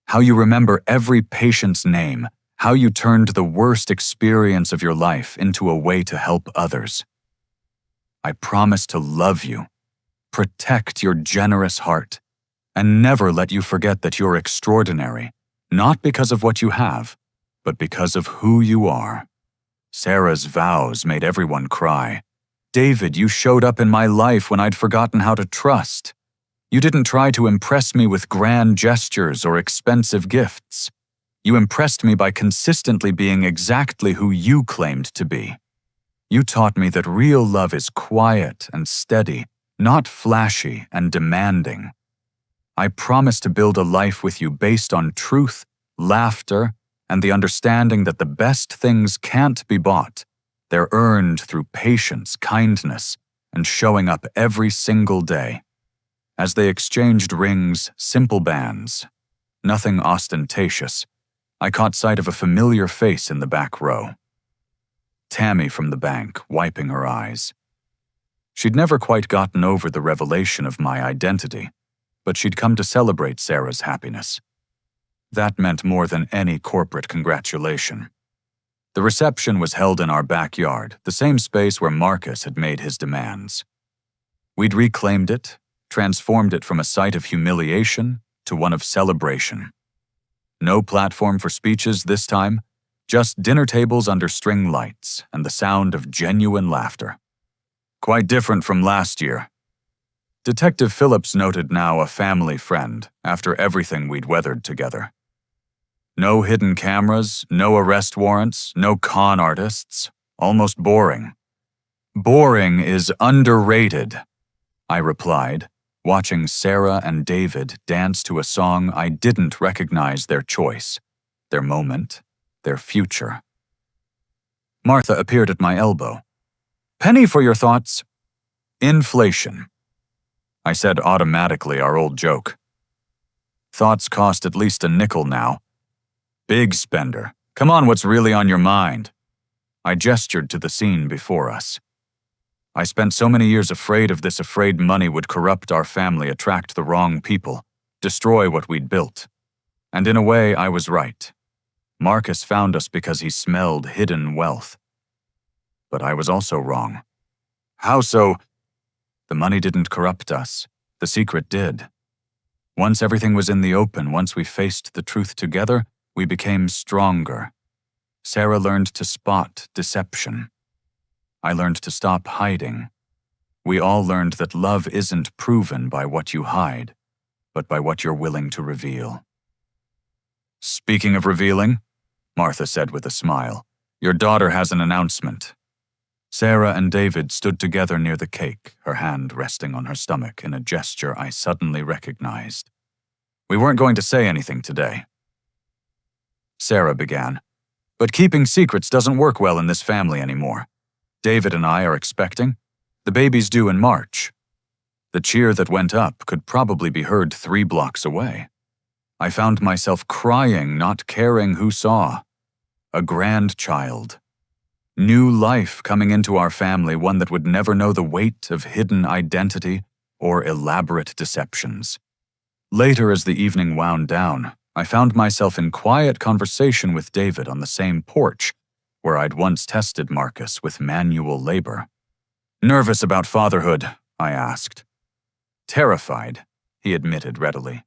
how you remember every patient's name, how you turned the worst experience of your life into a way to help others. I promise to love you, protect your generous heart, and never let you forget that you're extraordinary, not because of what you have, but because of who you are. Sarah's vows made everyone cry. David, you showed up in my life when I'd forgotten how to trust. You didn't try to impress me with grand gestures or expensive gifts. You impressed me by consistently being exactly who you claimed to be. You taught me that real love is quiet and steady, not flashy and demanding. I promise to build a life with you based on truth, laughter, and the understanding that the best things can't be bought. They're earned through patience, kindness, and showing up every single day. As they exchanged rings, simple bands, nothing ostentatious, I caught sight of a familiar face in the back row. Tammy from the bank, wiping her eyes. She'd never quite gotten over the revelation of my identity, but she'd come to celebrate Sarah's happiness. That meant more than any corporate congratulation. The reception was held in our backyard, the same space where Marcus had made his demands. We'd reclaimed it, transformed it from a site of humiliation to one of celebration. No platform for speeches this time, just dinner tables under string lights and the sound of genuine laughter. Quite different from last year. Detective Phillips noted now a family friend after everything we'd weathered together. No hidden cameras, no arrest warrants, no con artists. Almost boring. Boring is underrated, I replied, watching Sarah and David dance to a song I didn't recognize their choice, their moment, their future. Martha appeared at my elbow. "Penny for your thoughts." "Inflation," I said automatically, our old joke. Thoughts cost at least a nickel now. "Big spender. Come on, what's really on your mind?" I gestured to the scene before us. I spent so many years afraid of this, afraid money would corrupt our family, attract the wrong people, destroy what we'd built. And in a way, I was right. Marcus found us because he smelled hidden wealth. But I was also wrong. How so? The money didn't corrupt us. The secret did. Once everything was in the open, once we faced the truth together, we became stronger. Sarah learned to spot deception. I learned to stop hiding. We all learned that love isn't proven by what you hide, but by what you're willing to reveal. "Speaking of revealing," Martha said with a smile, "your daughter has an announcement." Sarah and David stood together near the cake, her hand resting on her stomach in a gesture I suddenly recognized. "We weren't going to say anything today." Sarah began, "But keeping secrets doesn't work well in this family anymore. David and I are expecting. The baby's due in March." The cheer that went up could probably be heard 3 blocks away. I found myself crying, not caring who saw. A grandchild. New life coming into our family, one that would never know the weight of hidden identity or elaborate deceptions. Later, as the evening wound down, I found myself in quiet conversation with David on the same porch where I'd once tested Marcus with manual labor. "Nervous about fatherhood?" I asked. "Terrified," he admitted readily.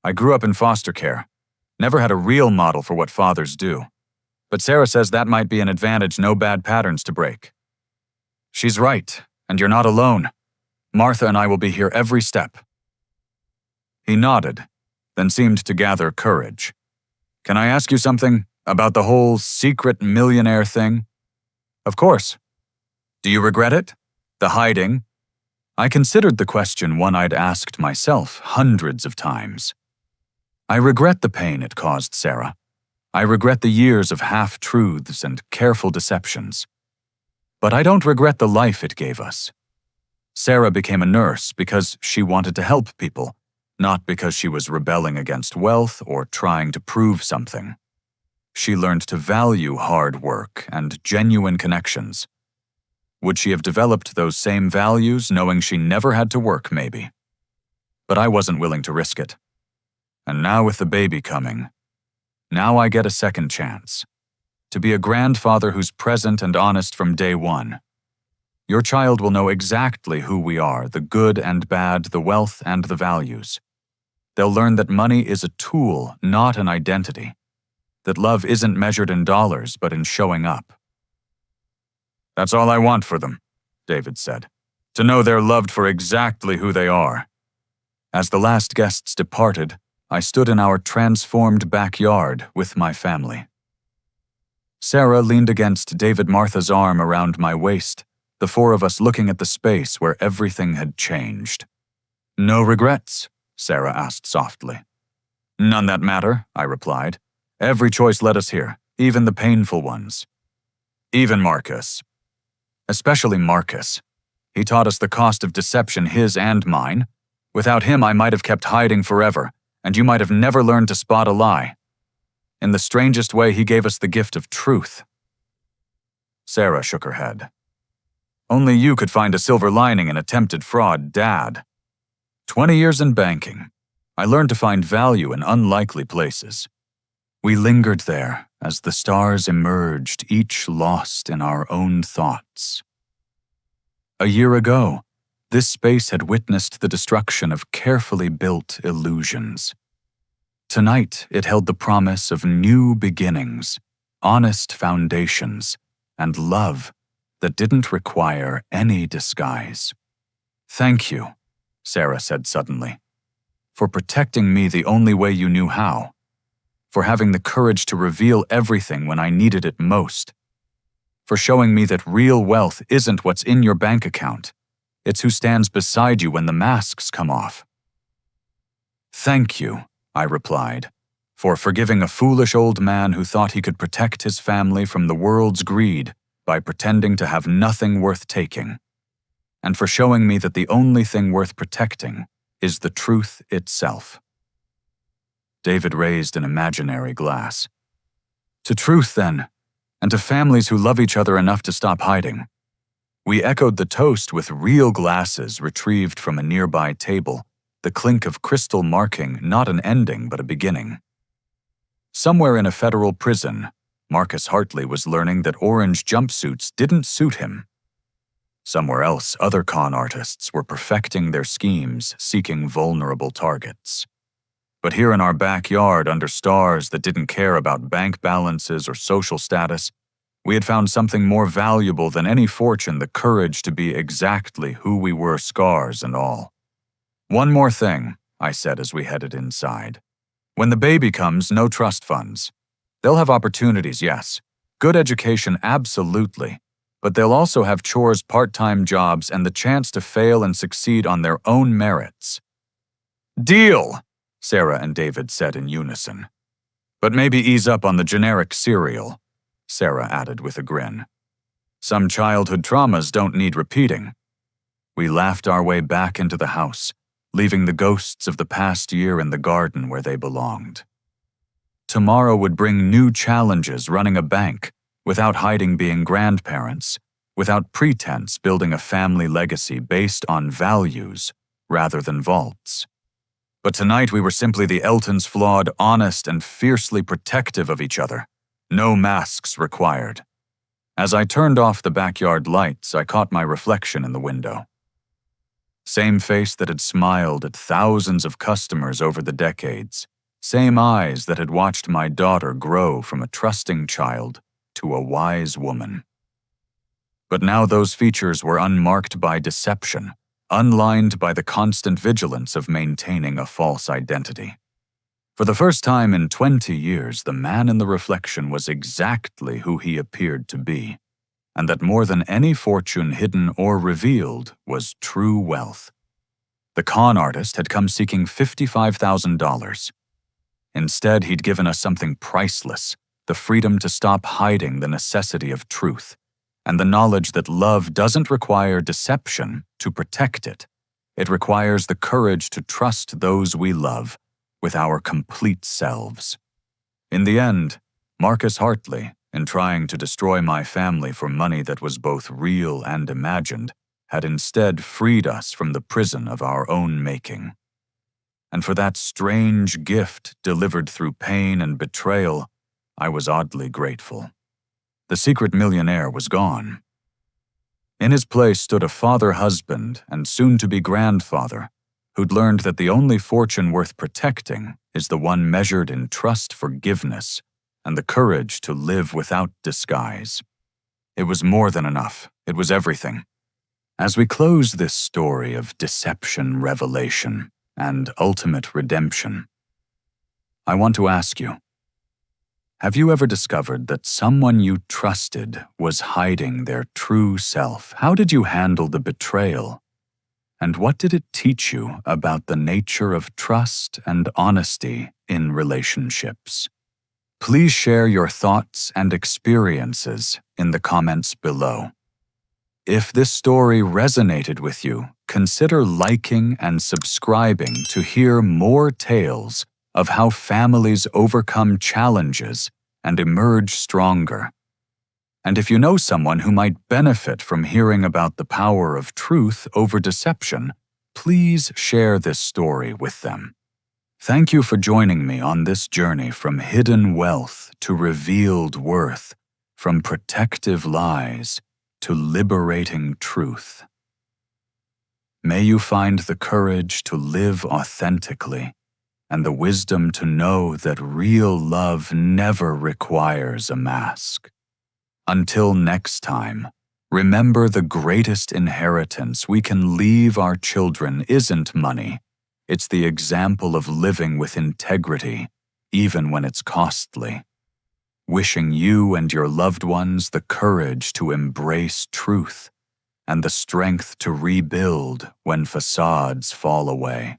"I grew up in foster care. Never had a real model for what fathers do. But Sarah says that might be an advantage, no bad patterns to break." "She's right, and you're not alone. Martha and I will be here every step." He nodded, then seemed to gather courage. "Can I ask you something about the whole secret millionaire thing?" "Of course." "Do you regret it? The hiding?" I considered the question one I'd asked myself hundreds of times. I regret the pain it caused Sarah. I regret the years of half-truths and careful deceptions. But I don't regret the life it gave us. Sarah became a nurse because she wanted to help people, not because she was rebelling against wealth or trying to prove something. She learned to value hard work and genuine connections. Would she have developed those same values knowing she never had to work, maybe? But I wasn't willing to risk it. And now with the baby coming, now I get a second chance. To be a grandfather who's present and honest from day one. Your child will know exactly who we are, the good and bad, the wealth and the values. They'll learn that money is a tool, not an identity. That love isn't measured in dollars, but in showing up. "That's all I want for them," David said. "To know they're loved for exactly who they are." As the last guests departed, I stood in our transformed backyard with my family. Sarah leaned against David Martha's arm around my waist, the 4 of us looking at the space where everything had changed. "No regrets?" Sarah asked softly. "None that matter," I replied. "Every choice led us here, even the painful ones." "Even Marcus." "Especially Marcus. He taught us the cost of deception, his and mine. Without him, I might have kept hiding forever, and you might have never learned to spot a lie. In the strangest way, he gave us the gift of truth." Sarah shook her head. "Only you could find a silver lining in attempted fraud, Dad. 20 years in banking. I learned to find value in unlikely places. We lingered there as the stars emerged, each lost in our own thoughts. A year ago, this space had witnessed the destruction of carefully built illusions. Tonight, it held the promise of new beginnings, honest foundations, and love that didn't require any disguise. Thank you, Sarah said suddenly. For protecting me the only way you knew how. For having the courage to reveal everything when I needed it most. For showing me that real wealth isn't what's in your bank account. It's who stands beside you when the masks come off. Thank you, I replied, for forgiving a foolish old man who thought he could protect his family from the world's greed by pretending to have nothing worth taking, and for showing me that the only thing worth protecting is the truth itself. David raised an imaginary glass. To truth, then, and to families who love each other enough to stop hiding. We echoed the toast with real glasses retrieved from a nearby table, the clink of crystal marking not an ending but a beginning. Somewhere in a federal prison, Marcus Hartley was learning that orange jumpsuits didn't suit him. Somewhere else, other con artists were perfecting their schemes, seeking vulnerable targets. But here in our backyard, under stars that didn't care about bank balances or social status, we had found something more valuable than any fortune: the courage to be exactly who we were, scars and all. One more thing, I said as we headed inside. When the baby comes, no trust funds. They'll have opportunities, yes. Good education, absolutely. But they'll also have chores, part-time jobs, and the chance to fail and succeed on their own merits. Deal, Sarah and David said in unison. But maybe ease up on the generic cereal, Sarah added with a grin. Some childhood traumas don't need repeating. We laughed our way back into the house, leaving the ghosts of the past year in the garden where they belonged. Tomorrow would bring new challenges: running a bank, without hiding being grandparents, without pretense building a family legacy based on values rather than vaults. But tonight we were simply the Eltons, flawed, honest, and fiercely protective of each other. No masks required. As I turned off the backyard lights, I caught my reflection in the window. Same face that had smiled at thousands of customers over the decades. Same eyes that had watched my daughter grow from a trusting child to a wise woman. But now those features were unmarked by deception, unlined by the constant vigilance of maintaining a false identity. For the first time in 20 years, the man in the reflection was exactly who he appeared to be, and that more than any fortune hidden or revealed was true wealth. The con artist had come seeking $55,000. Instead, he'd given us something priceless: the freedom to stop hiding the necessity of truth, and the knowledge that love doesn't require deception to protect it. It requires the courage to trust those we love with our complete selves. In the end, Marcus Hartley, in trying to destroy my family for money that was both real and imagined, had instead freed us from the prison of our own making. And for that strange gift delivered through pain and betrayal, I was oddly grateful. The secret millionaire was gone. In his place stood a father-husband and soon-to-be grandfather who'd learned that the only fortune worth protecting is the one measured in trust, forgiveness, and the courage to live without disguise. It was more than enough. It was everything. As we close this story of deception, revelation, and ultimate redemption, I want to ask you, have you ever discovered that someone you trusted was hiding their true self? How did you handle the betrayal? And what did it teach you about the nature of trust and honesty in relationships? Please share your thoughts and experiences in the comments below. If this story resonated with you, consider liking and subscribing to hear more tales of how families overcome challenges and emerge stronger. And if you know someone who might benefit from hearing about the power of truth over deception, please share this story with them. Thank you for joining me on this journey from hidden wealth to revealed worth, from protective lies to liberating truth. May you find the courage to live authentically and the wisdom to know that real love never requires a mask. Until next time, Remember, the greatest inheritance we can leave our children isn't money. It's the example of living with integrity, even when it's costly. Wishing you and your loved ones the courage to embrace truth and the strength to rebuild when facades fall away.